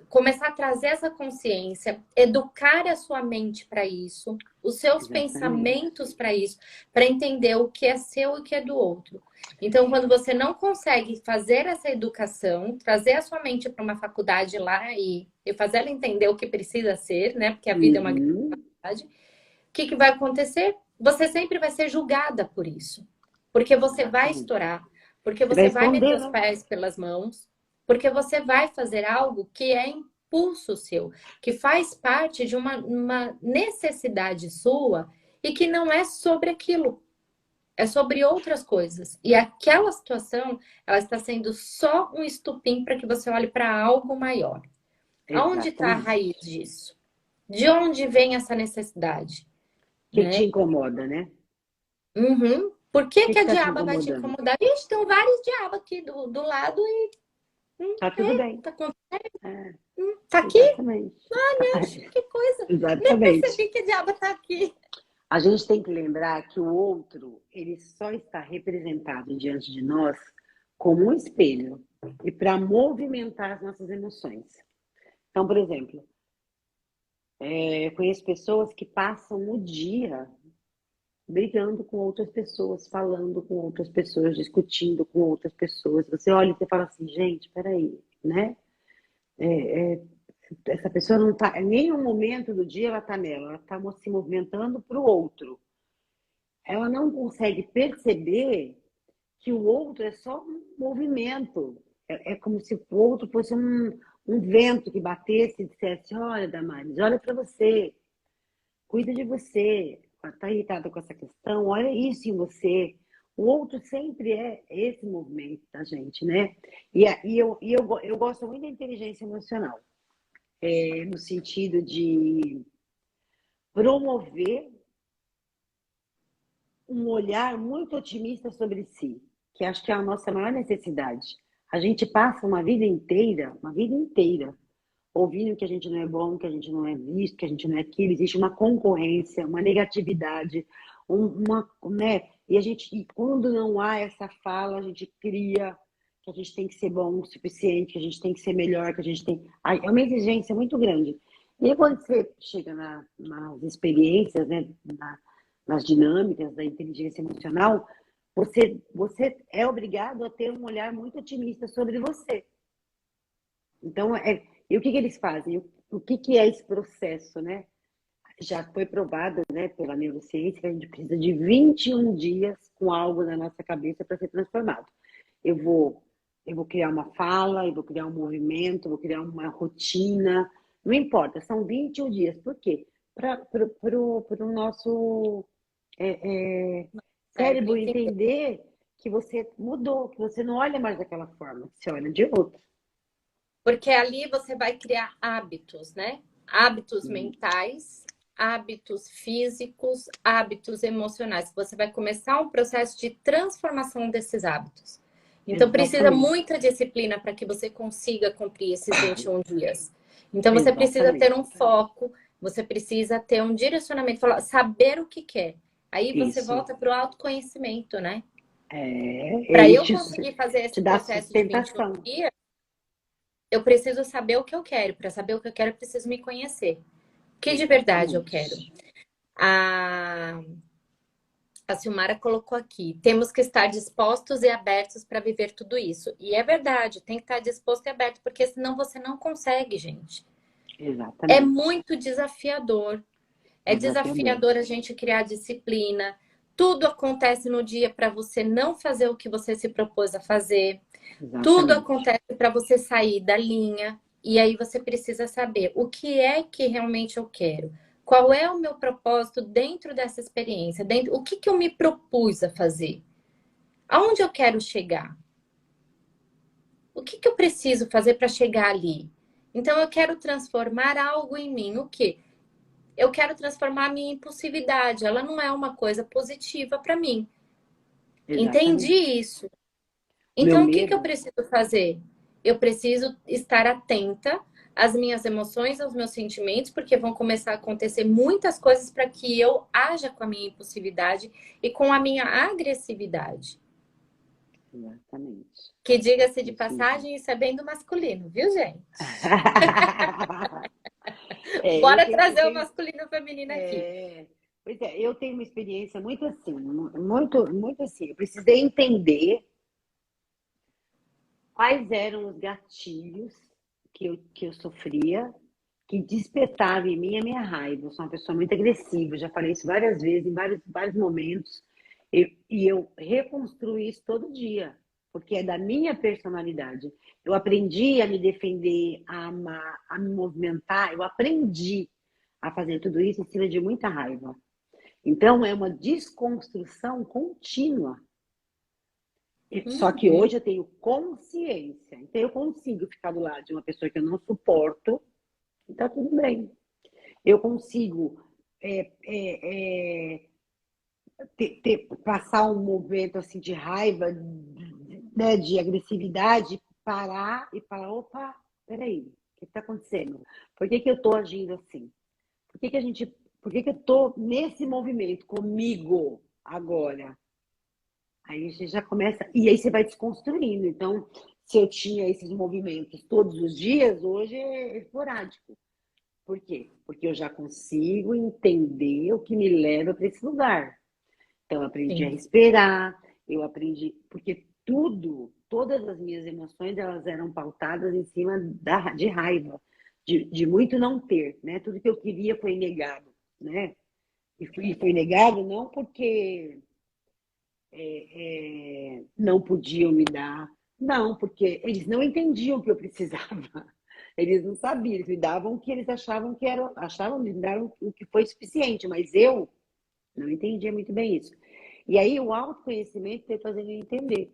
começar a trazer essa consciência, educar a sua mente para isso, os seus Exatamente. pensamentos para isso, para entender o que é seu e o que é do outro. Então, quando você não consegue fazer essa educação, trazer a sua mente para uma faculdade lá e fazer ela entender o que precisa ser, né? Porque a vida é uma grande Uhum. faculdade. O que vai acontecer? Você sempre vai ser julgada por isso. Porque você vai Exatamente. estourar, porque Você vai você vai meter esconder, os né? pés pelas mãos, porque você vai fazer algo que é impulso seu, que faz parte de uma necessidade sua e que não é sobre aquilo, é sobre outras coisas. E aquela situação, ela está sendo só um estupim para que você olhe para algo maior. Aonde está a Exatamente. raiz disso? De onde vem essa necessidade? O que te Né? incomoda, né? Uhum. Por O que que que a está te diaba vai te incomodando? incomodar? Ixi, tem vários diabos aqui do lado e Tá tudo bem. tá, É, tá aqui? exatamente. Olha, que coisa. Nem Exatamente. percebi que a diaba tá aqui. A gente tem que lembrar que o outro, ele só está representado diante de nós como um espelho e para movimentar as nossas emoções. Então, por exemplo, eu conheço pessoas que passam o dia brigando com outras pessoas, falando com outras pessoas, discutindo com outras pessoas. Você olha e você fala assim, gente, peraí, né? Essa pessoa não está, em nenhum momento do dia ela está nela, ela está se movimentando para o outro. Ela não consegue perceber que o outro é só um movimento. É como se o outro fosse um vento que batesse e dissesse: olha, Damares, olha para você, cuida de você, está irritada com essa questão, olha isso em você. O outro sempre é esse movimento da gente, né? Eu gosto muito da inteligência emocional, no sentido de promover um olhar muito otimista sobre si, que acho que é a nossa maior necessidade. A gente passa uma vida inteira, ouvindo que a gente não é bom, que a gente não é visto, que a gente não é aquilo, existe uma concorrência, uma negatividade, né? E quando não há essa fala, a gente cria que a gente tem que ser bom o suficiente, que a gente tem que ser melhor, que a gente tem. É uma exigência muito grande. E aí, quando você chega nas experiências, né, nas dinâmicas da inteligência emocional, você é obrigado a ter um olhar muito otimista sobre você. Então, e o que eles fazem? O que é esse processo, né? Já foi provado, né, pela neurociência que a gente precisa de 21 dias com algo na nossa cabeça para ser transformado. Eu vou, eu vou criar uma fala, eu vou criar um movimento, eu vou criar uma rotina, não importa, são 21 dias. Por quê? Para o nosso é, Cérebro cérebro entender. entender que você mudou, que você não olha mais daquela forma, que você olha de outra. Porque ali você vai criar hábitos, né? Hábitos Sim, mentais, hábitos físicos, hábitos emocionais. Você vai começar um processo de transformação desses hábitos. Então, precisa exatamente, muita disciplina para que você consiga cumprir esses 21 dias. Então, você precisa ter exatamente. um foco, você precisa ter um direcionamento, saber o que quer. Aí você Isso. volta para o autoconhecimento, né? Para Ele eu conseguir fazer te esse dá processo de 21 sustentação. dias, eu preciso saber o que eu quero. Para saber o que eu quero, eu preciso me conhecer. O que de verdade eu quero? Exatamente. A, a Silmara colocou aqui: temos que estar dispostos e abertos para viver tudo isso. E é verdade, tem que estar disposto e aberto, porque senão você não consegue, gente. É Exatamente. muito desafiador. É Desafiador. desafiador a gente criar disciplina. Tudo acontece no dia para você não fazer o que você se propôs a fazer. Tudo Exatamente. acontece para você sair da linha e aí você precisa saber o que é que realmente eu quero. Qual é o meu propósito dentro dessa experiência? Dentro, o que, que eu me propus a fazer? Aonde eu quero chegar? O que, que eu preciso fazer para chegar ali? Então, eu quero transformar algo em mim. O quê? Eu quero transformar a minha impulsividade. Ela não é uma coisa positiva para mim. Entendi Exatamente. isso. O meu Então, o que que eu medo, preciso fazer? Eu preciso estar atenta às minhas emoções, aos meus sentimentos, porque vão começar a acontecer muitas coisas para que eu haja com a minha impulsividade e com a minha agressividade. exatamente. Que, diga-se de Isso mesmo. passagem, isso é bem do masculino, viu, gente? Eu Bora tenho, trazer o masculino e o feminino aqui. é, pois é, eu tenho uma experiência muito assim, muito assim. Eu precisei entender quais eram os gatilhos que eu sofria, que despertava em mim a minha raiva. Eu sou uma pessoa muito agressiva, já falei isso várias vezes, em vários momentos, e eu reconstruo isso todo dia, porque é da minha personalidade. Eu aprendi a me defender, a amar, a me movimentar, eu aprendi a fazer tudo isso em cima de muita raiva. Então, é uma desconstrução contínua. Só que Uhum. hoje eu tenho consciência. Então, eu consigo ficar do lado de uma pessoa que eu não suporto e tá tudo bem. Eu consigo passar um momento assim de raiva, né, de agressividade, parar e falar, opa, peraí, o que está acontecendo? Por que eu estou agindo assim? Por que eu estou nesse movimento comigo agora? Aí você já começa, e aí você vai desconstruindo. Então, se eu tinha esses movimentos todos os dias, hoje é esporádico. Por quê? Porque eu já consigo entender o que me leva para esse lugar. Então, eu aprendi a Sim, respirar, eu aprendi, porque todas as minhas emoções, elas eram pautadas em cima de raiva, de muito não ter, né? Tudo que eu queria foi negado, né? E foi negado não porque não podiam me dar, não, porque eles não entendiam o que eu precisava. Eles não sabiam, eles me davam o que eles achavam que era, me daram o que foi suficiente, mas eu não entendia muito bem isso. E aí o autoconhecimento foi fazendo eu entender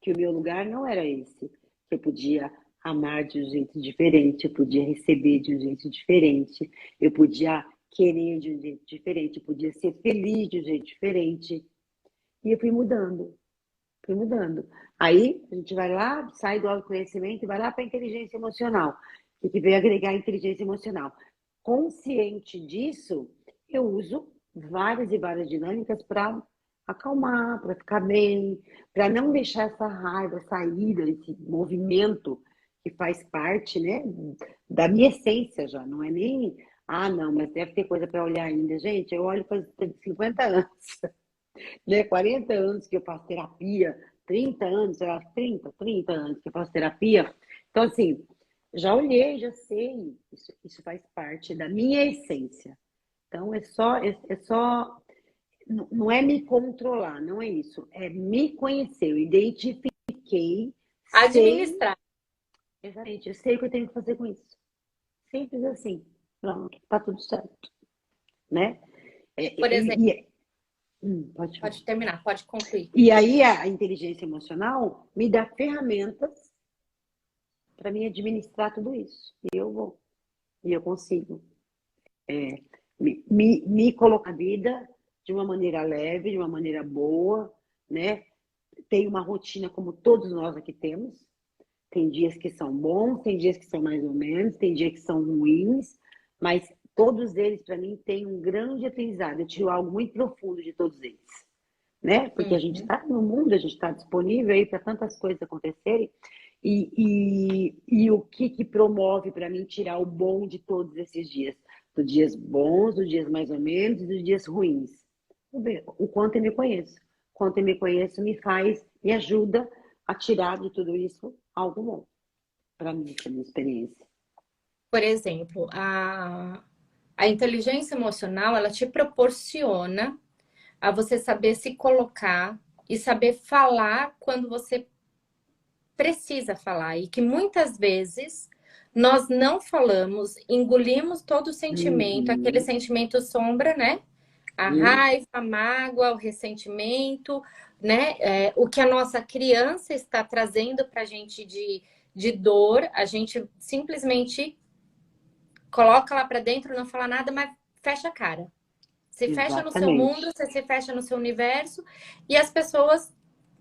que o meu lugar não era esse, que eu podia amar de um jeito diferente, eu podia receber de um jeito diferente, eu podia querer de um jeito diferente, eu podia ser feliz de um jeito diferente. E eu fui mudando, fui mudando. Aí a gente vai lá, sai do autoconhecimento e vai lá para a inteligência emocional, que veio agregar a inteligência emocional. Consciente disso, eu uso várias e várias dinâmicas para acalmar, para ficar bem, para não deixar essa raiva, essa ira, esse movimento que faz parte, né, da minha essência já. Não é nem, ah, não, mas deve ter coisa para olhar ainda. Gente, eu olho para 50 anos, né, 40 anos que eu faço terapia, 30 anos, sei lá, 30 anos que eu faço terapia. Então, assim, já olhei, já sei, isso faz parte da minha essência. Então, não é me controlar, não é isso. É me conhecer. Eu identifiquei, sei, Administrar, exatamente, eu sei o que eu tenho que fazer com isso. Simples assim. Pronto, tá tudo certo, né? por exemplo, Pode falar. pode terminar, pode concluir. E aí a inteligência emocional me dá ferramentas para mim administrar tudo isso. E eu vou. E eu consigo me colocar na vida de uma maneira leve, de uma maneira boa, né? Tem uma rotina como todos nós aqui temos. Tem dias que são bons, tem dias que são mais ou menos, tem dias que são ruins, mas todos eles, para mim, têm um grande aprendizado. Eu tiro algo muito profundo de todos eles, né? Porque a gente Uhum. está no mundo, a gente está disponível aí para tantas coisas acontecerem. E o que promove para mim tirar o bom de todos esses dias? Dos dias bons, dos dias mais ou menos e dos dias ruins. O quanto eu me conheço. O quanto eu me conheço me ajuda a tirar de tudo isso algo bom. Para mim, essa é a minha experiência. Por exemplo, a inteligência emocional, ela te proporciona a você saber se colocar e saber falar quando você precisa falar. E que muitas vezes nós não falamos, engolimos todo o sentimento, aquele Uhum, sentimento sombra, né? A uhum, raiva, a mágoa, o ressentimento, né? O que a nossa criança está trazendo para a gente de dor, a gente simplesmente coloca lá para dentro, não fala nada, mas fecha a cara. Se fecha no seu mundo, exatamente. você se fecha no seu universo e as pessoas,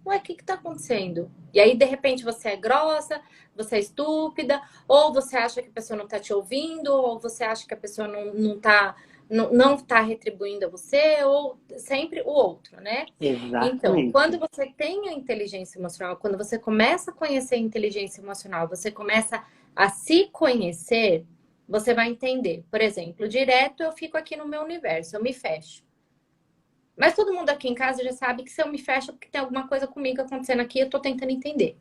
ué, o que tá acontecendo? E aí, de repente, você é grossa, você é estúpida, ou você acha que a pessoa não tá te ouvindo, ou você acha que a pessoa não tá retribuindo a você, ou sempre o outro, né? Então, quando Exatamente. você tem a inteligência emocional, quando você começa a conhecer a inteligência emocional, você começa a se conhecer, você vai entender. Por exemplo, direto eu fico aqui no meu universo, eu me fecho. Mas todo mundo aqui em casa já sabe que se eu me fecho é porque tem alguma coisa comigo acontecendo aqui, eu tô tentando entender.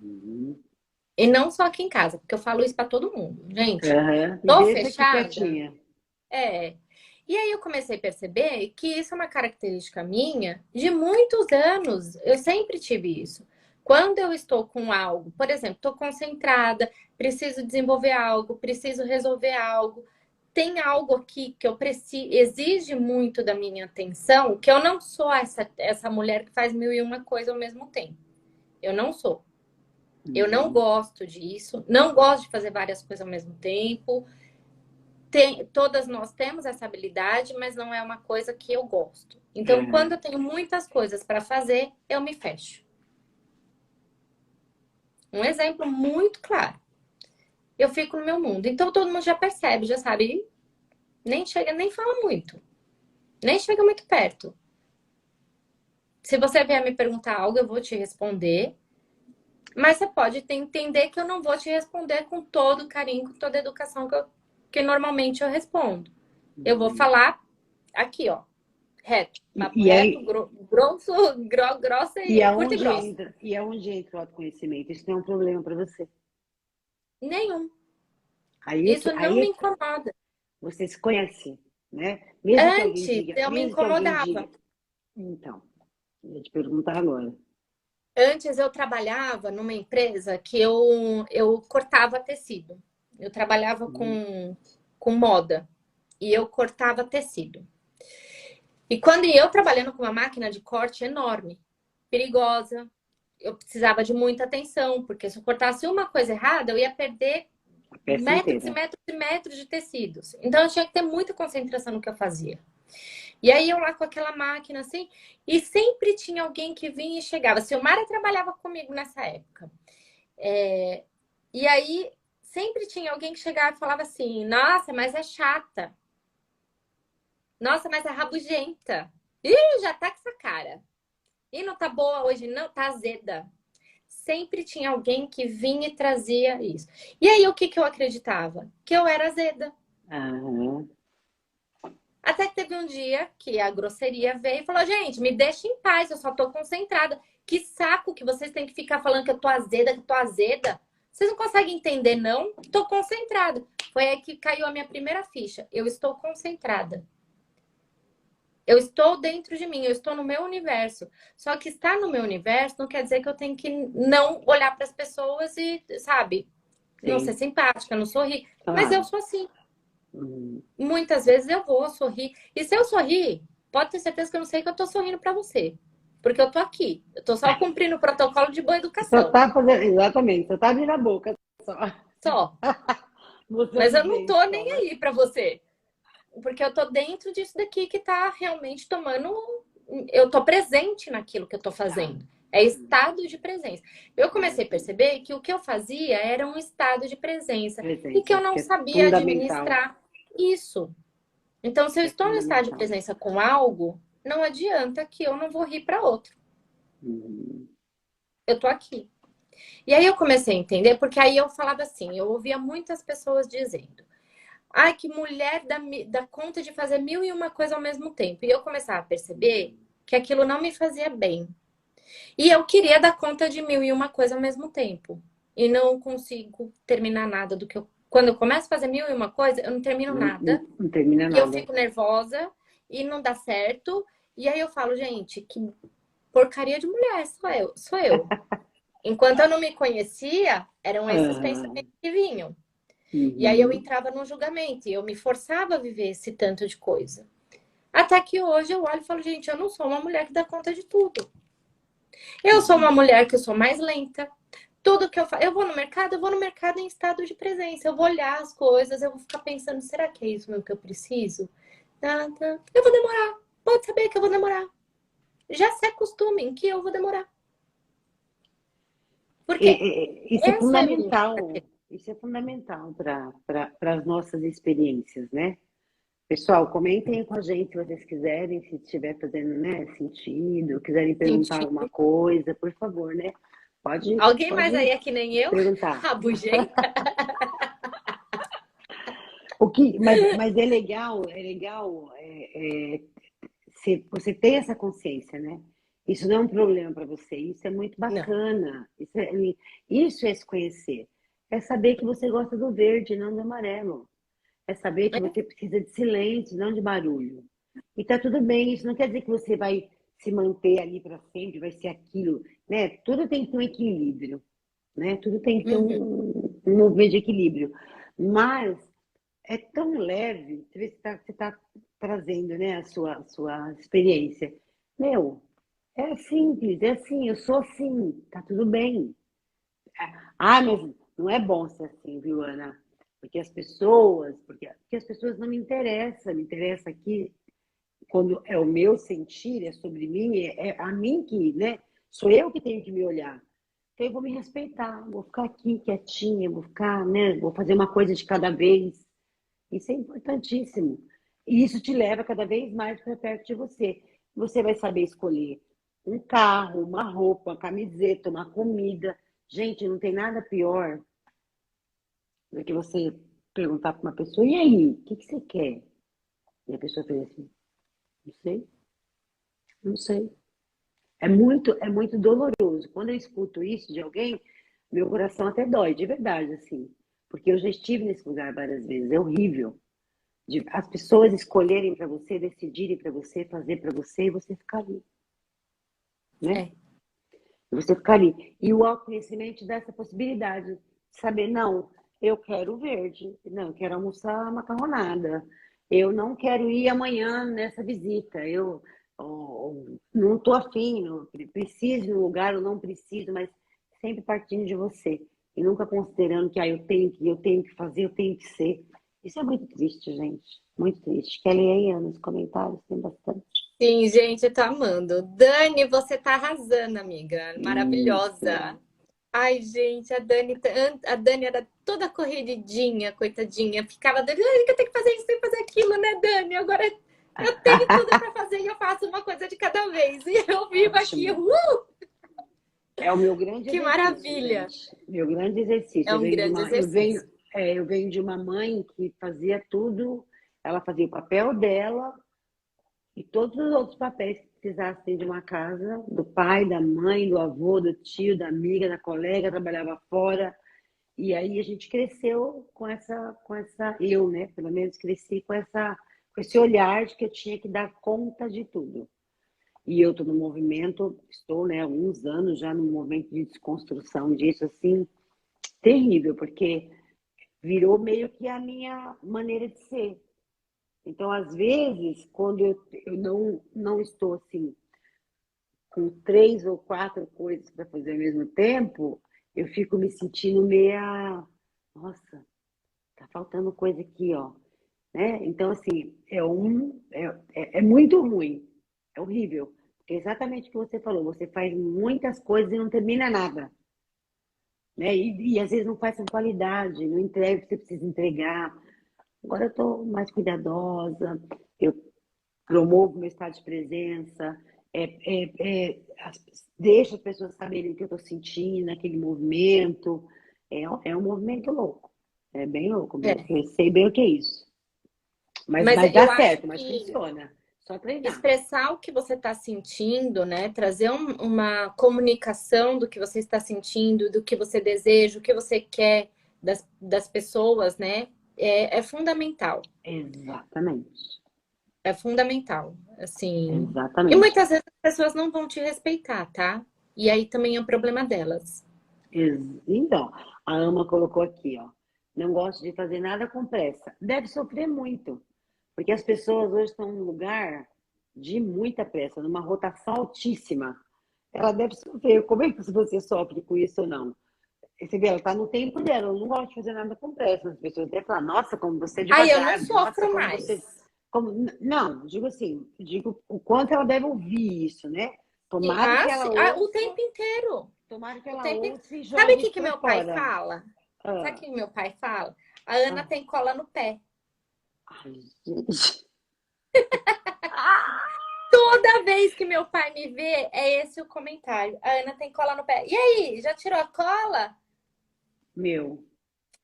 Uhum. E não só aqui em casa, porque eu falo isso pra todo mundo. Gente, Uhum. Me tô deixa aqui fechada? quietinha. É. E aí eu comecei a perceber que isso é uma característica minha de muitos anos. Eu sempre tive isso. Quando eu estou com algo, por exemplo, estou concentrada, preciso desenvolver algo, preciso resolver algo, tem algo aqui que eu preciso, exige muito da minha atenção, que eu não sou essa mulher que faz mil e uma coisas ao mesmo tempo. Eu não sou. Eu não Uhum. gosto disso, não gosto de fazer várias coisas ao mesmo tempo. Todas nós temos essa habilidade, mas não é uma coisa que eu gosto. Então, quando Uhum. eu tenho muitas coisas para fazer, eu me fecho. Um exemplo muito claro. Eu fico no meu mundo. Então, todo mundo já percebe, já sabe. Nem chega, nem fala muito. Nem chega muito perto. Se você vier me perguntar algo, eu vou te responder. Mas você pode entender que eu não vou te responder com todo carinho, com toda a educação que normalmente eu respondo. Eu vou Uhum. falar aqui, ó. Reto, E, papo e reto, aí, grosso, grossa e curta e grossa. e aonde entra o autoconhecimento? Isso não é um problema para você. Nenhum. Aí é Isso que, não aí é me que incomoda. você se conhece, né? Antes eu me Mesmo que alguém incomodava. diga, então, eu ia te perguntar agora. Antes eu trabalhava numa empresa que eu cortava tecido. Eu trabalhava Uhum. com moda e eu cortava tecido. E quando eu trabalhando com uma máquina de corte enorme, perigosa, eu precisava de muita atenção, porque se eu cortasse uma coisa errada, eu ia perder A peça metros e inteira. metros e metros de tecidos. Então eu tinha que ter muita concentração no que eu fazia. E aí eu lá com aquela máquina assim, e sempre tinha alguém que vinha e chegava. A Silmara trabalhava comigo nessa época. E aí sempre tinha alguém que chegava e falava assim: Nossa, mas é chata. Nossa, mas é rabugenta. Ih, já tá com essa cara. E não tá boa hoje, não, tá azeda. Sempre tinha alguém que vinha e trazia isso. E aí o que que eu acreditava? Que eu era azeda. Aham. Até que teve um dia que a grosseria veio e falou: Gente, me deixa em paz, eu só tô concentrada. Que saco que vocês têm que ficar falando que eu tô azeda, que eu tô azeda. Vocês não conseguem entender, não? Estou concentrada. Foi aí que caiu a minha primeira ficha. Eu estou concentrada. Eu estou dentro de mim, eu estou no meu universo. Só que estar no meu universo não quer dizer que eu tenho que não olhar para as pessoas e, sabe, não ser Sim, simpática, não sorrir. Mas eu claro. sou assim. Hum. Muitas vezes eu vou sorrir. E se eu sorrir, pode ter certeza que eu não sei que eu tô sorrindo para você. Porque eu tô aqui. Eu tô só cumprindo o protocolo de boa Só educação. tá fazendo, exatamente, só tá abrindo a boca, só. Só. Mas Mostrando eu os não dentes tô só, nem né? aí para você. Porque eu tô dentro disso daqui que tá realmente tomando. Eu tô presente naquilo que eu tô Tá. fazendo. É Hum. estado de presença. Eu Ah, comecei a sim. perceber que o que eu fazia era um estado de presença e que eu Presença, não que é sabia fundamental. administrar isso. Então, se eu Que é estou no estado de fundamental. presença com algo, não adianta que eu não vou rir para outro. Hum. Eu tô aqui. E aí eu comecei a entender, porque aí eu falava assim, eu ouvia muitas pessoas dizendo: ai, que mulher dá conta de fazer mil e uma coisa ao mesmo tempo. E eu começava a perceber que aquilo não me fazia bem. E eu queria dar conta de mil e uma coisa ao mesmo tempo. E não consigo terminar nada do que eu. Quando eu começo a fazer mil e uma coisa, eu não termino Não, não, nada. não termina E eu nada. fico nervosa e não dá certo. E aí eu falo, gente, que porcaria de mulher sou eu. Sou eu. Enquanto eu não me conhecia, eram esses Ah, pensamentos que vinham. E aí eu uhum. entrava no julgamento e eu me forçava a viver esse tanto de coisa. Até que hoje eu olho e falo, gente, eu não sou uma mulher que dá conta de tudo. Eu sou uma Uhum. mulher que eu sou mais lenta. Tudo que eu faço, eu vou no mercado em estado de presença. Eu vou olhar as coisas, eu vou ficar pensando, será que é isso mesmo que eu preciso? Tá, tá. Eu vou demorar. Pode saber que eu vou demorar. Já se acostumem que eu vou demorar. Porque Isso é essa é a minha. fundamental. Isso é fundamental para as nossas experiências, né? Pessoal, comentem com a gente se vocês quiserem, se estiver fazendo, né, sentido, quiserem perguntar alguma Sentido. coisa, por favor, né? Alguém mais aí Pode é que nem eu? perguntar. Rabugenta? Mas é legal se você tem essa consciência, né? Isso não é um problema para você, isso é muito Não. bacana. Isso é se conhecer. É saber que você gosta do verde, não do amarelo. É saber que você precisa de silêncio, não de barulho. E tá tudo bem, isso não quer dizer que você vai se manter ali para sempre, vai ser aquilo, né? Tudo tem que ter um equilíbrio, né? Tudo tem que ter Uhum. um movimento de equilíbrio. Mas é tão leve, você tá trazendo, né, a sua experiência. Meu, é simples, é assim, eu sou assim, tá tudo bem. Ah, mas não é bom ser assim, viu, Ana? Porque as pessoas não me interessa aqui, quando é o meu sentir, é sobre mim, é a mim que, né? Sou eu que tenho que me olhar. Então eu vou me respeitar, vou ficar aqui quietinha, vou ficar, né? Vou fazer uma coisa de cada vez. Isso é importantíssimo. E isso te leva cada vez mais para perto de você. Você vai saber escolher um carro, uma roupa, uma camiseta, uma comida. Gente, não tem nada pior do que você perguntar para uma pessoa: e aí, o que você quer? E a pessoa fez assim: não sei, não sei. É muito doloroso. Quando eu escuto isso de alguém, meu coração até dói, de verdade, assim. Porque eu já estive nesse lugar várias vezes. É horrível. As pessoas escolherem para você, decidirem para você, fazer para você e você ficar ali, né? É. E você ficar ali. E o autoconhecimento dá essa possibilidade de saber, não, eu quero verde, não, eu quero almoçar macarronada, eu não quero ir amanhã nessa visita, eu não estou afim, não, preciso de um lugar ou não preciso, mas sempre partindo de você. E nunca considerando que eu tenho que fazer, eu tenho que ser. Isso é muito triste, gente. Muito triste. Quer ler aí nos comentários? Tem bastante. Sim, gente, eu tô amando. Dani, você tá arrasando, amiga. Isso. Maravilhosa. Ai, gente, a Dani era toda corridinha, coitadinha. Ficava, Dani, ai, eu tenho que fazer isso, tenho que fazer aquilo, né, Dani? Agora eu tenho tudo para fazer e eu faço uma coisa de cada vez. E eu vivo aqui, Ótimo. É o meu grande que exercício, maravilha. gente. Meu grande exercício. É um grande exercício. Eu venho de uma mãe que fazia tudo. Ela fazia o papel dela e todos os outros papéis que precisassem de uma casa, do pai, da mãe, do avô, do tio, da amiga, da colega, trabalhava fora. E aí a gente cresceu eu, né? Pelo menos cresci com esse olhar de que eu tinha que dar conta de tudo. E eu estou no movimento, estou, né, há alguns anos já no movimento de desconstrução disso, assim, terrível, porque virou meio que a minha maneira de ser. Então, às vezes, quando eu não estou assim, com 3 ou 4 coisas para fazer ao mesmo tempo, eu fico me sentindo meia. Nossa, tá faltando coisa aqui, ó. Né? Então, assim, é muito ruim, é horrível. Porque é exatamente o que você falou, você faz muitas coisas e não termina nada. Né? E às vezes não faz com qualidade, não entrega o que você precisa entregar. Agora eu estou mais cuidadosa, eu promovo meu estado de presença, deixo as pessoas saberem o que eu estou sentindo, aquele movimento. É um movimento louco, é bem louco mesmo. É. Eu sei bem o que é isso. Mas Mas eu dá acho certo, mas que funciona. Só treinar. expressar o que você está sentindo, né? Trazer uma comunicação do que você está sentindo, do que você deseja, o que você quer das pessoas, né? É fundamental. Exatamente. É fundamental, assim. E Exatamente. muitas vezes as pessoas não vão te respeitar, tá? E aí também é um problema delas. Então, a Ama colocou aqui, ó. Não gosto de fazer nada com pressa. Deve sofrer muito, porque as pessoas hoje estão num lugar de muita pressa, numa rotação altíssima. Ela deve sofrer. Como é que você sofre com isso ou não? Você vê, ela está no tempo dela, ela não gosta de fazer nada com pressa. As pessoas devem falar, nossa, como você é Aí eu não devagar, nossa, sofro como você. mais. Não, digo assim, digo o quanto ela deve ouvir isso, né? Sim, Tomara que sim. ela O ouça, tempo inteiro. tomara que O ela tempo... ouça e Sabe o jogue que isso que pra meu pai fora. fala? Sabe o Ah, que meu pai fala? A Ana ah. tem cola no pé. Ai, gente. Toda vez que meu pai me vê, é esse o comentário. A Ana tem cola no pé. E aí, já tirou a cola? Meu,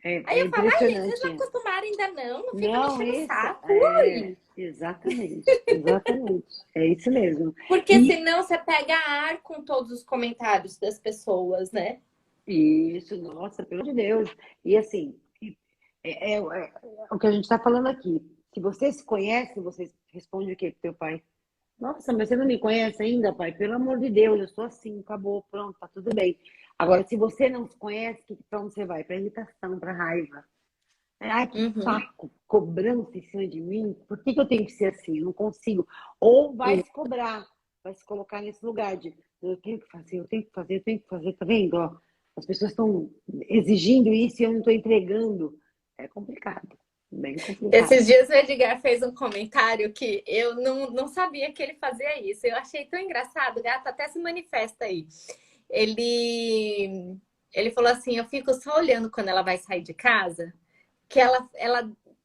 Aí é eu falo, ai, gente, vocês não impressionante. acostumaram ainda não? Não fica Não, mexendo o isso saco. é Ui. exatamente, exatamente. É isso mesmo. Porque E senão você pega ar com todos os comentários das pessoas, né? isso, nossa, pelo amor de Deus. E assim, o que a gente está falando aqui. Se você se conhece, você responde o quê pro teu pai? Nossa, mas você não me conhece ainda, pai? Pelo amor de Deus, eu sou assim, acabou, pronto, tá tudo bem. Agora, se você não se conhece, para onde você vai? Para irritação, para raiva. Ai, que Uhum. saco, cobrança em cima de mim. Por que que eu tenho que ser assim? Eu não consigo. Ou vai E se cobrar, vai se colocar nesse lugar de eu tenho que fazer, eu tenho que fazer, eu tenho que fazer. Tá vendo? Ó, as pessoas estão exigindo isso e eu não estou entregando. É complicado, bem complicado. esses dias o Edgar fez um comentário que eu não sabia que ele fazia isso. Eu achei tão engraçado, o gato até se manifesta aí. Ele, ele falou assim: eu fico só olhando quando ela vai sair de casa, que ela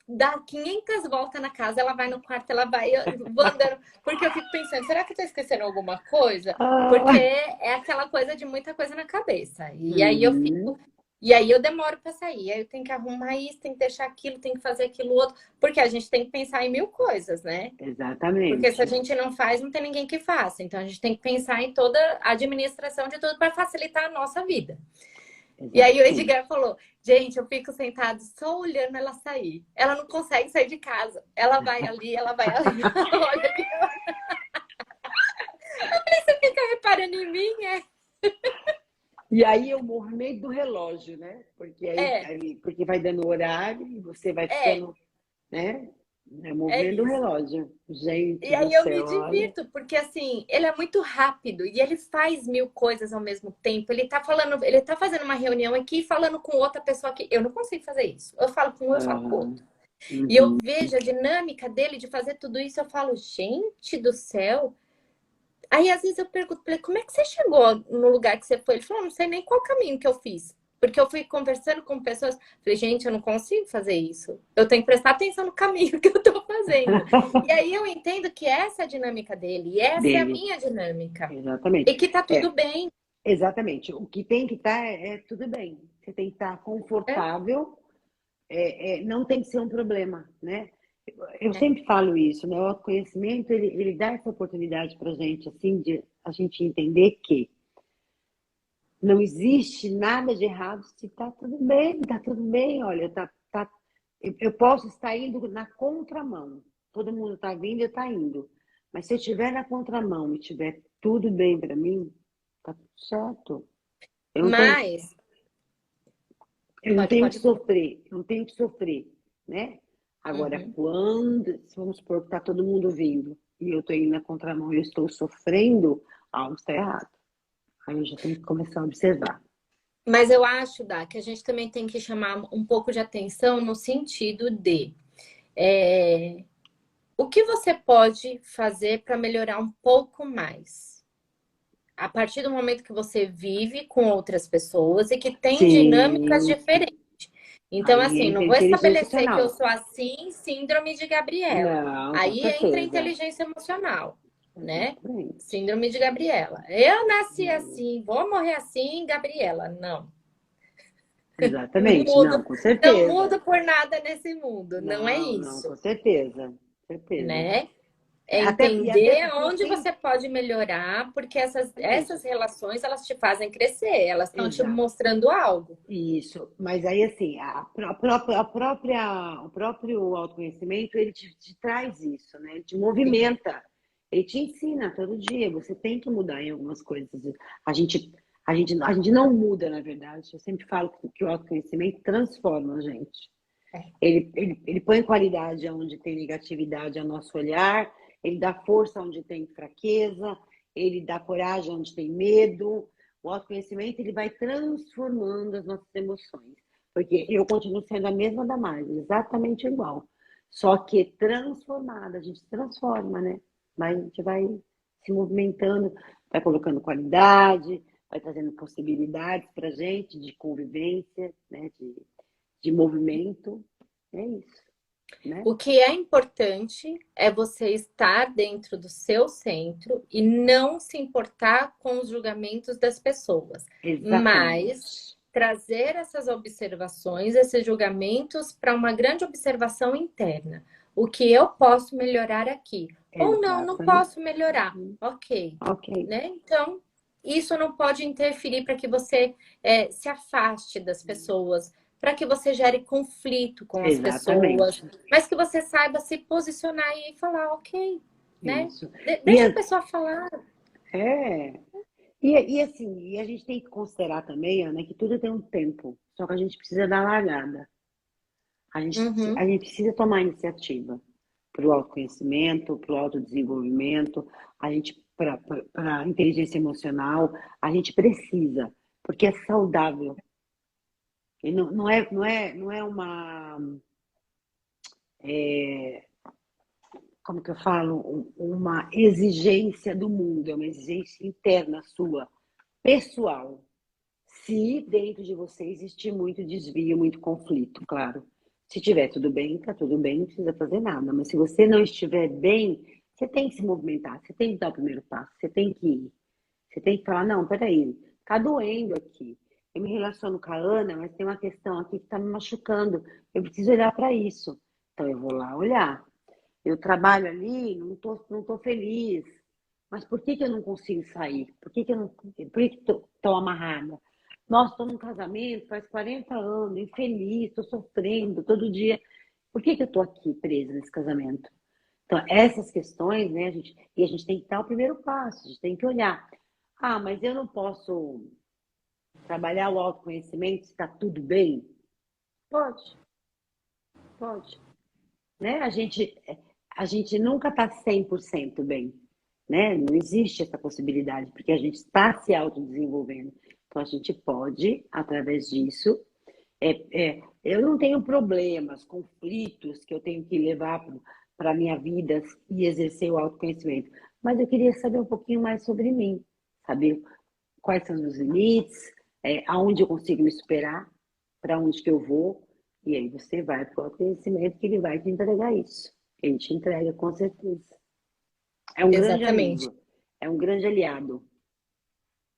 dá 500 voltas na casa, ela vai no quarto, ela vai, eu vou andando, porque eu fico pensando, será que eu tô esquecendo alguma coisa? Porque Ah, é aquela coisa de muita coisa na cabeça. uhum, E aí eu demoro para sair. Aí eu tenho que arrumar isso, tenho que deixar aquilo, tenho que fazer aquilo outro, porque a gente tem que pensar em mil coisas, né? Porque se a exatamente, gente não faz, não tem ninguém que faça. Então a gente tem que pensar em toda a administração de tudo para facilitar a nossa vida. E aí o exatamente. Edgar falou: gente, eu fico sentado só olhando ela sair. Ela não consegue sair de casa. Ela vai ali, ela vai ali, ela olha ali. Você fica reparando em mim, é? E aí é o movimento do relógio, né? Porque É, porque vai dando horário e você vai é, ficando, né? É o é movimento do isso. relógio. Gente E do aí eu me céu, olha. divirto, porque assim, ele é muito rápido e ele faz mil coisas ao mesmo tempo. Ele tá falando, ele tá fazendo uma reunião aqui e falando com outra pessoa aqui. Eu não consigo fazer isso. Eu falo com um, eu falo com o Aham, outro. E eu uhum. vejo a dinâmica dele de fazer tudo isso, eu falo, gente do céu. Aí às vezes eu pergunto pra ele, como é que você chegou no lugar que você foi? Ele falou, não sei nem qual caminho que eu fiz. Porque eu fui conversando com pessoas, falei, gente, eu não consigo fazer isso. Eu tenho que prestar atenção no caminho que eu tô fazendo. E aí eu entendo que essa é a dinâmica dele, e essa é a Dele, minha dinâmica. exatamente. E que tá É, tudo bem. exatamente. O que tem que estar tudo bem. Você tem que estar É, confortável, não tem que ser um problema, né? Eu é. sempre falo isso, né? O autoconhecimento, ele dá essa oportunidade para gente, assim, de a gente entender que Não existe nada de errado se tá tudo bem, olha, eu posso estar indo na contramão. Todo mundo está vindo e está indo. Mas se eu estiver na contramão e estiver tudo bem para mim, tá tudo certo. Eu não tenho, Mas, eu não tenho que pode falar. sofrer, eu não tenho que sofrer, né? Agora, Uhum. quando, vamos supor que está todo mundo vindo e eu estou indo na contramão e eu estou sofrendo, algo está errado. Aí eu já tenho que começar a observar. Mas eu acho, Dá, que a gente também tem que chamar um pouco de atenção no sentido de é, o que você pode fazer para melhorar um pouco mais? A partir do momento que você vive com outras pessoas e que tem dinâmicas Sim, diferentes. Então, aí assim, não entra vou inteligência estabelecer que eu emocional. sou assim, síndrome de Gabriela. Não, com Aí entra a certeza. inteligência emocional, né? Exatamente. Síndrome de Gabriela. Eu nasci assim, vou morrer assim, Gabriela. Não. Não Exatamente, mudo, não, com não certeza. mudo por nada nesse mundo. Não é Não, isso, com certeza. Certeza. né? É Até entender porque eu onde sempre. você pode melhorar, porque Exatamente. essas relações elas te fazem crescer, elas estão te Exato. mostrando algo. Isso. Mas aí, assim, o próprio autoconhecimento, ele te traz isso, né? Ele te Sim. movimenta. Ele te ensina todo dia. Você tem que mudar em algumas coisas. A gente, a gente não muda, na verdade. Eu sempre falo que o autoconhecimento transforma a gente. Ele põe qualidade onde tem negatividade ao nosso olhar, ele dá força onde tem fraqueza, ele dá coragem onde tem medo. O autoconhecimento ele vai transformando as nossas emoções. Porque eu continuo sendo a mesma da Marvel, exatamente igual. Só que transformada, a gente se transforma, né? Mas a gente vai se movimentando, vai colocando qualidade, vai trazendo possibilidades para a gente de convivência, né? De movimento. É isso, né? O que é importante é você estar dentro do seu centro e não se importar com os julgamentos das pessoas, mas Exatamente. trazer essas observações, esses julgamentos para uma grande observação interna. O que eu posso melhorar aqui? Ou não, não Exatamente. posso melhorar. Ok, Ok. né? Então, isso não pode interferir para que você se afaste das pessoas, para que você gere conflito com as pessoas, Exatamente. mas que você saiba se posicionar e falar, ok, né? Isso. E, Deixa a pessoa falar. é, assim, e a gente tem que considerar também, Ana, que tudo tem um tempo. Só que a gente precisa dar largada. A Uhum. gente precisa tomar iniciativa para o autoconhecimento, para o autodesenvolvimento, a gente para a inteligência emocional, a gente precisa, porque é saudável. E não é uma, é, como que eu falo, uma exigência do mundo, é uma exigência interna sua, pessoal. Se dentro de você existir muito desvio, muito conflito, claro. Se tiver tudo bem, tá tudo bem, não precisa fazer nada. Mas se você não estiver bem, você tem que se movimentar, você tem que dar o primeiro passo, você tem que ir. Você tem que falar, não, peraí, tá doendo aqui. Eu me relaciono com a Ana, mas tem uma questão aqui que tá me machucando. Eu preciso olhar para isso. Então eu vou lá olhar. Eu trabalho ali, não tô feliz. Mas por que que eu não consigo sair? Por que que eu não, por que que tô amarrada? Nossa, estou num casamento faz 40 anos, infeliz, estou sofrendo todo dia. Por que que eu estou aqui presa nesse casamento? Então, essas questões, né, a gente tem que dar o primeiro passo, a gente tem que olhar. Ah, mas eu não posso trabalhar o autoconhecimento se está tudo bem? Pode, pode. Né? A gente nunca está 100% bem, né? Não existe essa possibilidade, porque a gente está se autodesenvolvendo. Então, a gente pode, através disso, eu não tenho problemas, conflitos que eu tenho que levar para a minha vida e exercer o autoconhecimento, mas eu queria saber um pouquinho mais sobre mim, saber quais são os meus limites, aonde eu consigo me superar, para onde que eu vou, e aí você vai para o autoconhecimento que ele vai te entregar isso. Ele te entrega com certeza. É um grande Exatamente. amigo, é um grande aliado.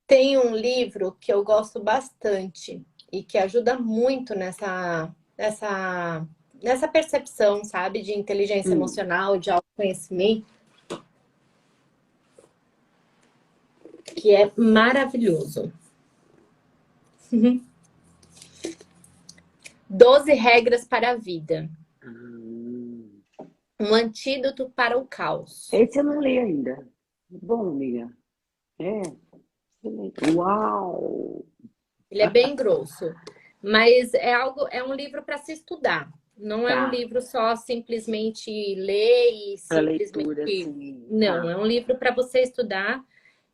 Tem um livro que eu gosto bastante e que ajuda muito nessa percepção, sabe, de inteligência Hum, emocional, de autoconhecimento, que é maravilhoso. 12 regras para a vida. Hum. Um antídoto para o caos. Esse eu não li ainda. Bom, amiga. É. Excelente. Uau! Ele é bem grosso, mas é um livro para se estudar. Não é um Tá. livro só simplesmente ler e Para leitura, simplesmente. assim. Não, Tá. é um livro para você estudar.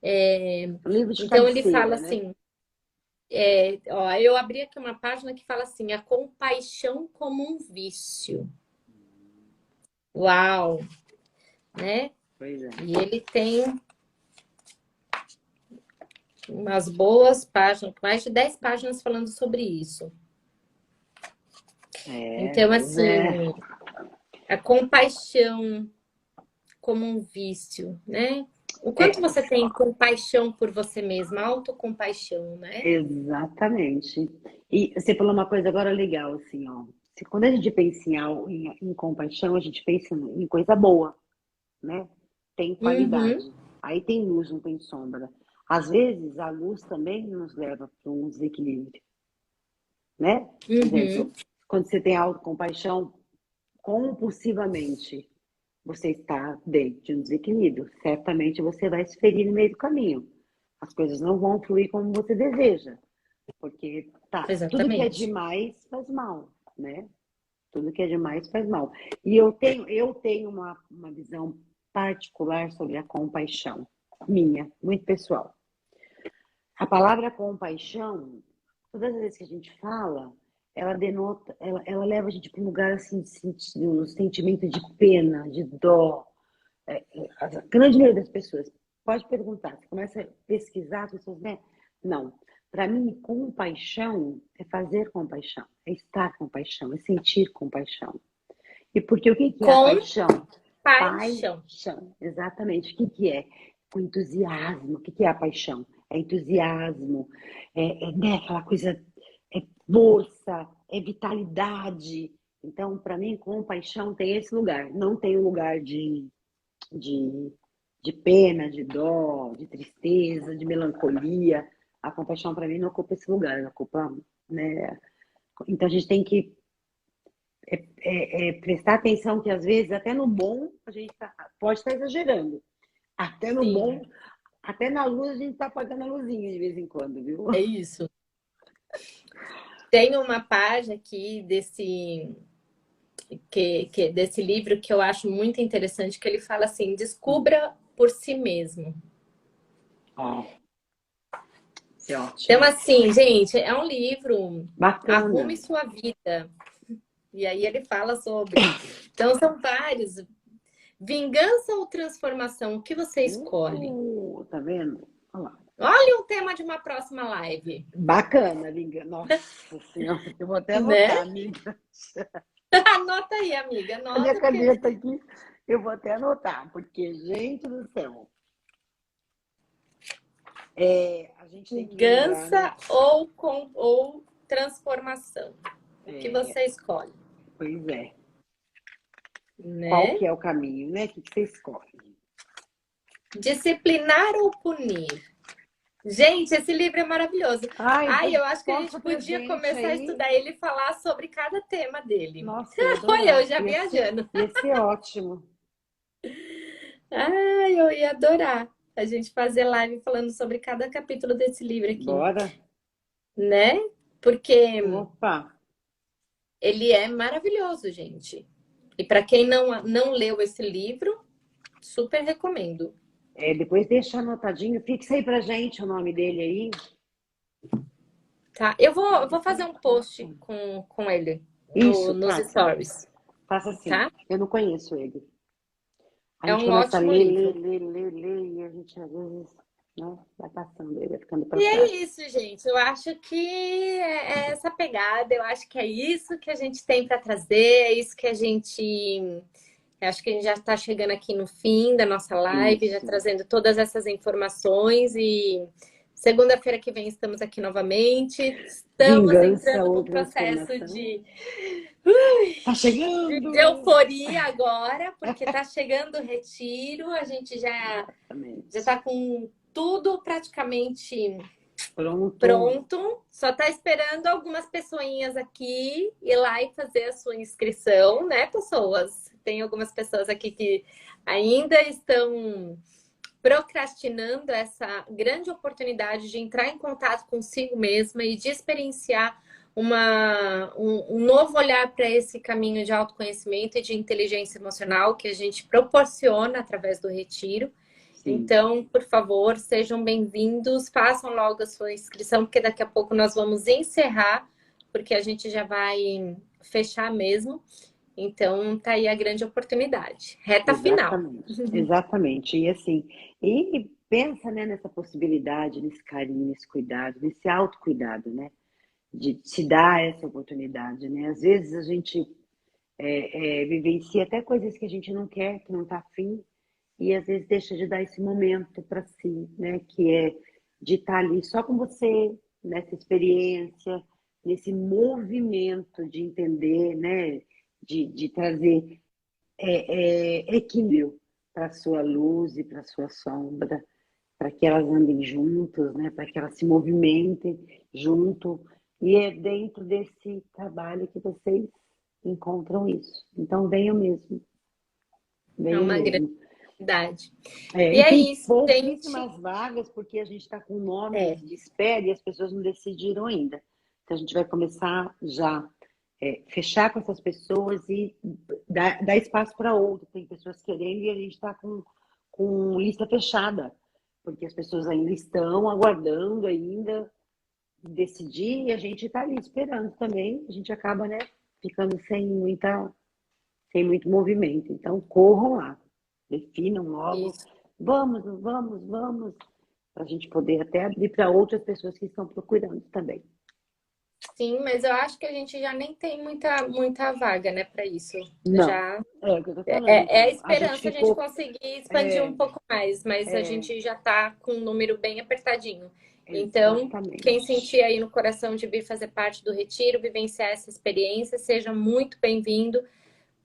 Um livro de Então ele fala cabeceira, né? assim, ó, eu abri aqui uma página que fala assim, a compaixão como um vício. Uau, né? Pois é. E ele tem umas boas páginas, mais de 10 páginas falando sobre isso. Então, Pois é. assim, a compaixão como um vício, né? O quanto É, você tem compaixão por você mesma, autocompaixão, né? exatamente. E você falou uma coisa agora legal, assim, ó. Quando a gente pensa em compaixão, a gente pensa em coisa boa, né? Tem Uhum, qualidade. Aí tem luz, não tem sombra. Às vezes, a luz também nos leva para um desequilíbrio, né? Por uhum, exemplo, quando você tem autocompaixão, compulsivamente, você está dentro de um desequilíbrio. Certamente você vai se ferir no meio do caminho. As coisas não vão fluir como você deseja, porque tá, tudo que é exatamente. demais faz mal, né? Tudo que é demais faz mal. E eu tenho uma visão particular sobre a compaixão, minha, muito pessoal. A palavra compaixão, todas as vezes que a gente fala, ela denota, ela leva a gente para um lugar assim, um sentimento de pena, de dó. A grande maioria das pessoas pode perguntar, você começa a pesquisar, as pessoas, né? Não. Para mim, compaixão é fazer compaixão, é estar com paixão, é sentir compaixão. E porque o que que é a Com paixão? paixão. Paixão, exatamente. O que que é? O entusiasmo. O que que é a paixão? É entusiasmo, né, aquela coisa, é força, é vitalidade. Então, para mim, compaixão tem esse lugar. Não tem o lugar de, de pena, de dó, de tristeza, de melancolia. A compaixão, para mim, não ocupa esse lugar. Ela ocupa, né? Então, a gente tem que prestar atenção que às vezes até no bom a gente pode estar exagerando. Até no Sim, bom, até na luz a gente está apagando a luzinha de vez em quando, viu? é isso. Tem uma página aqui desse livro que eu acho muito interessante, que ele fala assim, descubra por si mesmo. Ó, isso é Então, ótimo. assim, gente, é um livro, arrume Bacana. sua vida. E aí ele fala sobre. Então, são vários. Vingança ou transformação? O que você escolhe? Tá vendo? Olha lá. Olha o tema de uma próxima live, Bacana, amiga. Nossa Senhora, eu vou até anotar, né? amiga. Anota aí, amiga, A minha anota, porque caneta aqui, eu vou até anotar, porque, gente do céu, a gente tem que lembrar, né? vingança ou transformação. O que É, você escolhe, pois é. Qual né? que é o caminho, né? O que você escolhe? Disciplinar ou punir? Gente, esse livro é maravilhoso. Ai, Ai, eu acho que a gente posta pra podia gente começar a aí. estudar ele e falar sobre cada tema dele. Nossa, eu ia Olha, eu adorar. já viajando. Ia ser ótimo. Ai, eu ia adorar a gente fazer live falando sobre cada capítulo desse livro aqui, Bora? né? Porque Opa! ele é maravilhoso, gente. E para quem não leu esse livro, super recomendo. Depois deixa anotadinho. Fixa aí pra gente o nome dele aí. Tá? Eu vou fazer um post com ele Isso, nos faça. stories, Faça assim. tá? Eu não conheço ele. A É gente um começa a ótimo ler, livro. ler, ler, ler, ler, e a gente às vezes, né, vai passando, ele vai ficando E para é trás. isso, gente. Eu acho que é essa pegada. Eu acho que é isso que a gente tem para trazer. É isso que a gente. Eu acho que a gente já está chegando aqui no fim da nossa live, já Isso. trazendo todas essas informações. E segunda-feira que vem estamos aqui novamente. Estamos Vingança entrando ou num processo transformação. de Tá de chegando! euforia agora, porque está chegando o retiro. A gente já Exatamente. está com tudo praticamente Pronto. Pronto, só tá esperando algumas pessoinhas aqui ir lá e fazer a sua inscrição, né, pessoas? Tem algumas pessoas aqui que ainda estão procrastinando essa grande oportunidade de entrar em contato consigo mesma e de experienciar um novo olhar para esse caminho de autoconhecimento e de inteligência emocional que a gente proporciona através do retiro. Sim. Então, por favor, sejam bem-vindos, façam logo a sua inscrição, porque daqui a pouco nós vamos encerrar, porque a gente já vai fechar mesmo. Então, tá aí a grande oportunidade. Reta final. Exatamente, exatamente. E assim, e pensa, né, nessa possibilidade, nesse carinho, nesse cuidado, nesse autocuidado, né? De te dar essa oportunidade, né? Às vezes a gente vivencia até coisas que a gente não quer, que não está afim, e às vezes deixa de dar esse momento para si, né? Que é de estar ali só com você, nessa experiência, nesse movimento de entender, né? De trazer equilíbrio para a sua luz e para a sua sombra, para que elas andem juntos, né? Para que elas se movimentem junto. E é dentro desse trabalho que vocês encontram isso. Então, venham mesmo, É venham uma grande mesmo. verdade. É, E e é tem isso, gente. pouquíssimas vagas, porque a gente está com nomes É, de espera e as pessoas não decidiram ainda. Então, a gente vai começar já fechar com essas pessoas e dar espaço para outras. Tem pessoas querendo e a gente está com lista fechada, porque as pessoas ainda estão aguardando ainda decidir e a gente está ali esperando também. A gente acaba, né, ficando sem muito movimento. Então, corram lá, definam logo, isso. vamos, vamos, vamos, para a gente poder até abrir para outras pessoas que estão procurando também. Sim, mas eu acho que a gente já nem tem muita vaga, né, para isso. Não, Já é o que eu tô falando. é a Então, a gente esperança a gente ficou. conseguir expandir um É, pouco mais, mas a é, gente já está com um número bem apertadinho. Então, quem exatamente. sentir aí no coração de vir fazer parte do retiro, vivenciar essa experiência, seja muito bem-vindo.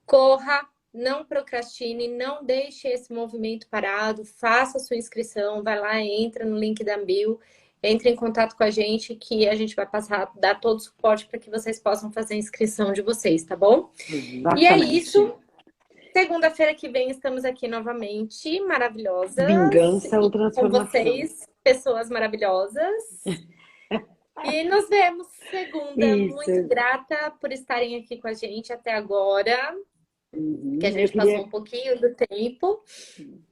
Corra, não procrastine, não deixe esse movimento parado, faça a sua inscrição, vai lá, entra no link da bio, entre em contato com a gente que a gente vai passar, dar todo o suporte para que vocês possam fazer a inscrição de vocês, tá bom? E é Exatamente. isso. Segunda-feira que vem estamos aqui novamente, maravilhosas, Vingança ou e com transformação. vocês, pessoas maravilhosas. E nos vemos segunda. Muito Isso. grata por estarem aqui com a gente até agora, que a Uhum. Eu gente passou queria, um pouquinho do tempo.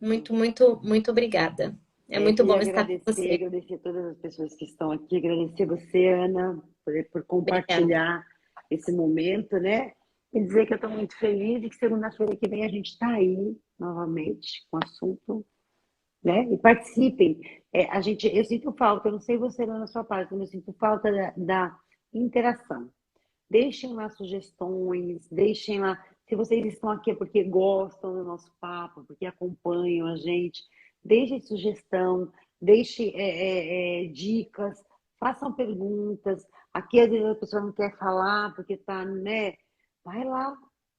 Muito, muito, muito obrigada. É eu muito bom queria estar com você. agradecer a todas as pessoas que estão aqui, agradecer você, Ana, por Obrigada. compartilhar esse momento, né? E dizer que eu estou muito feliz e que segunda-feira que vem a gente está aí novamente com o assunto, né? E participem. Eu sinto falta, eu não sei você lá na sua parte, mas eu sinto falta da interação. Deixem lá sugestões, deixem lá. Se vocês estão aqui é porque gostam do nosso papo, porque acompanham a gente, deixem sugestão, deixem dicas, façam perguntas. Aqui às vezes a pessoa não quer falar porque está, né? Vai lá,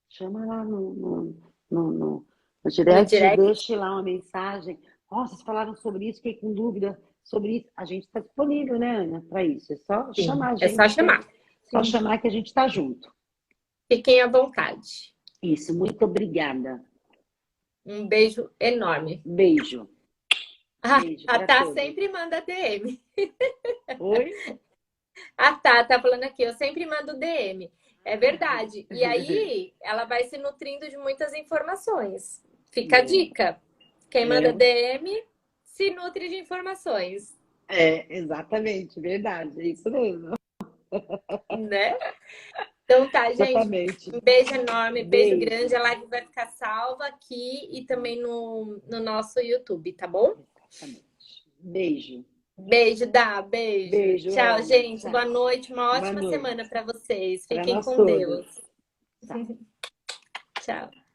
chama lá no No direct, direct, deixe lá uma mensagem. Ó, vocês falaram sobre isso, fiquei com dúvida sobre isso. A gente está disponível, né, Ana, para isso. É só sim. chamar a É só gente chamar. só chamar que a gente está junto. Fiquem à vontade. Isso, muito obrigada. Um beijo enorme. Beijo. Beijo A para Tá todos. sempre manda DM. Oi? A Tá falando aqui, eu sempre mando DM. É verdade. E aí, ela vai se nutrindo de muitas informações. Fica a dica. Quem manda É, DM se nutre de informações, exatamente, verdade, é isso mesmo. né? Então tá, gente. Exatamente. Um beijo enorme, beijo grande. Beijo. A live vai ficar salva aqui e também no nosso YouTube, tá bom? Exatamente. Beijo. Beijo, Dá, beijo. Beijo, Tchau, Ana. gente. Boa Tchau. noite, uma Boa ótima semana noite para vocês. para Fiquem nós com todos. Deus. Tchau. Tchau.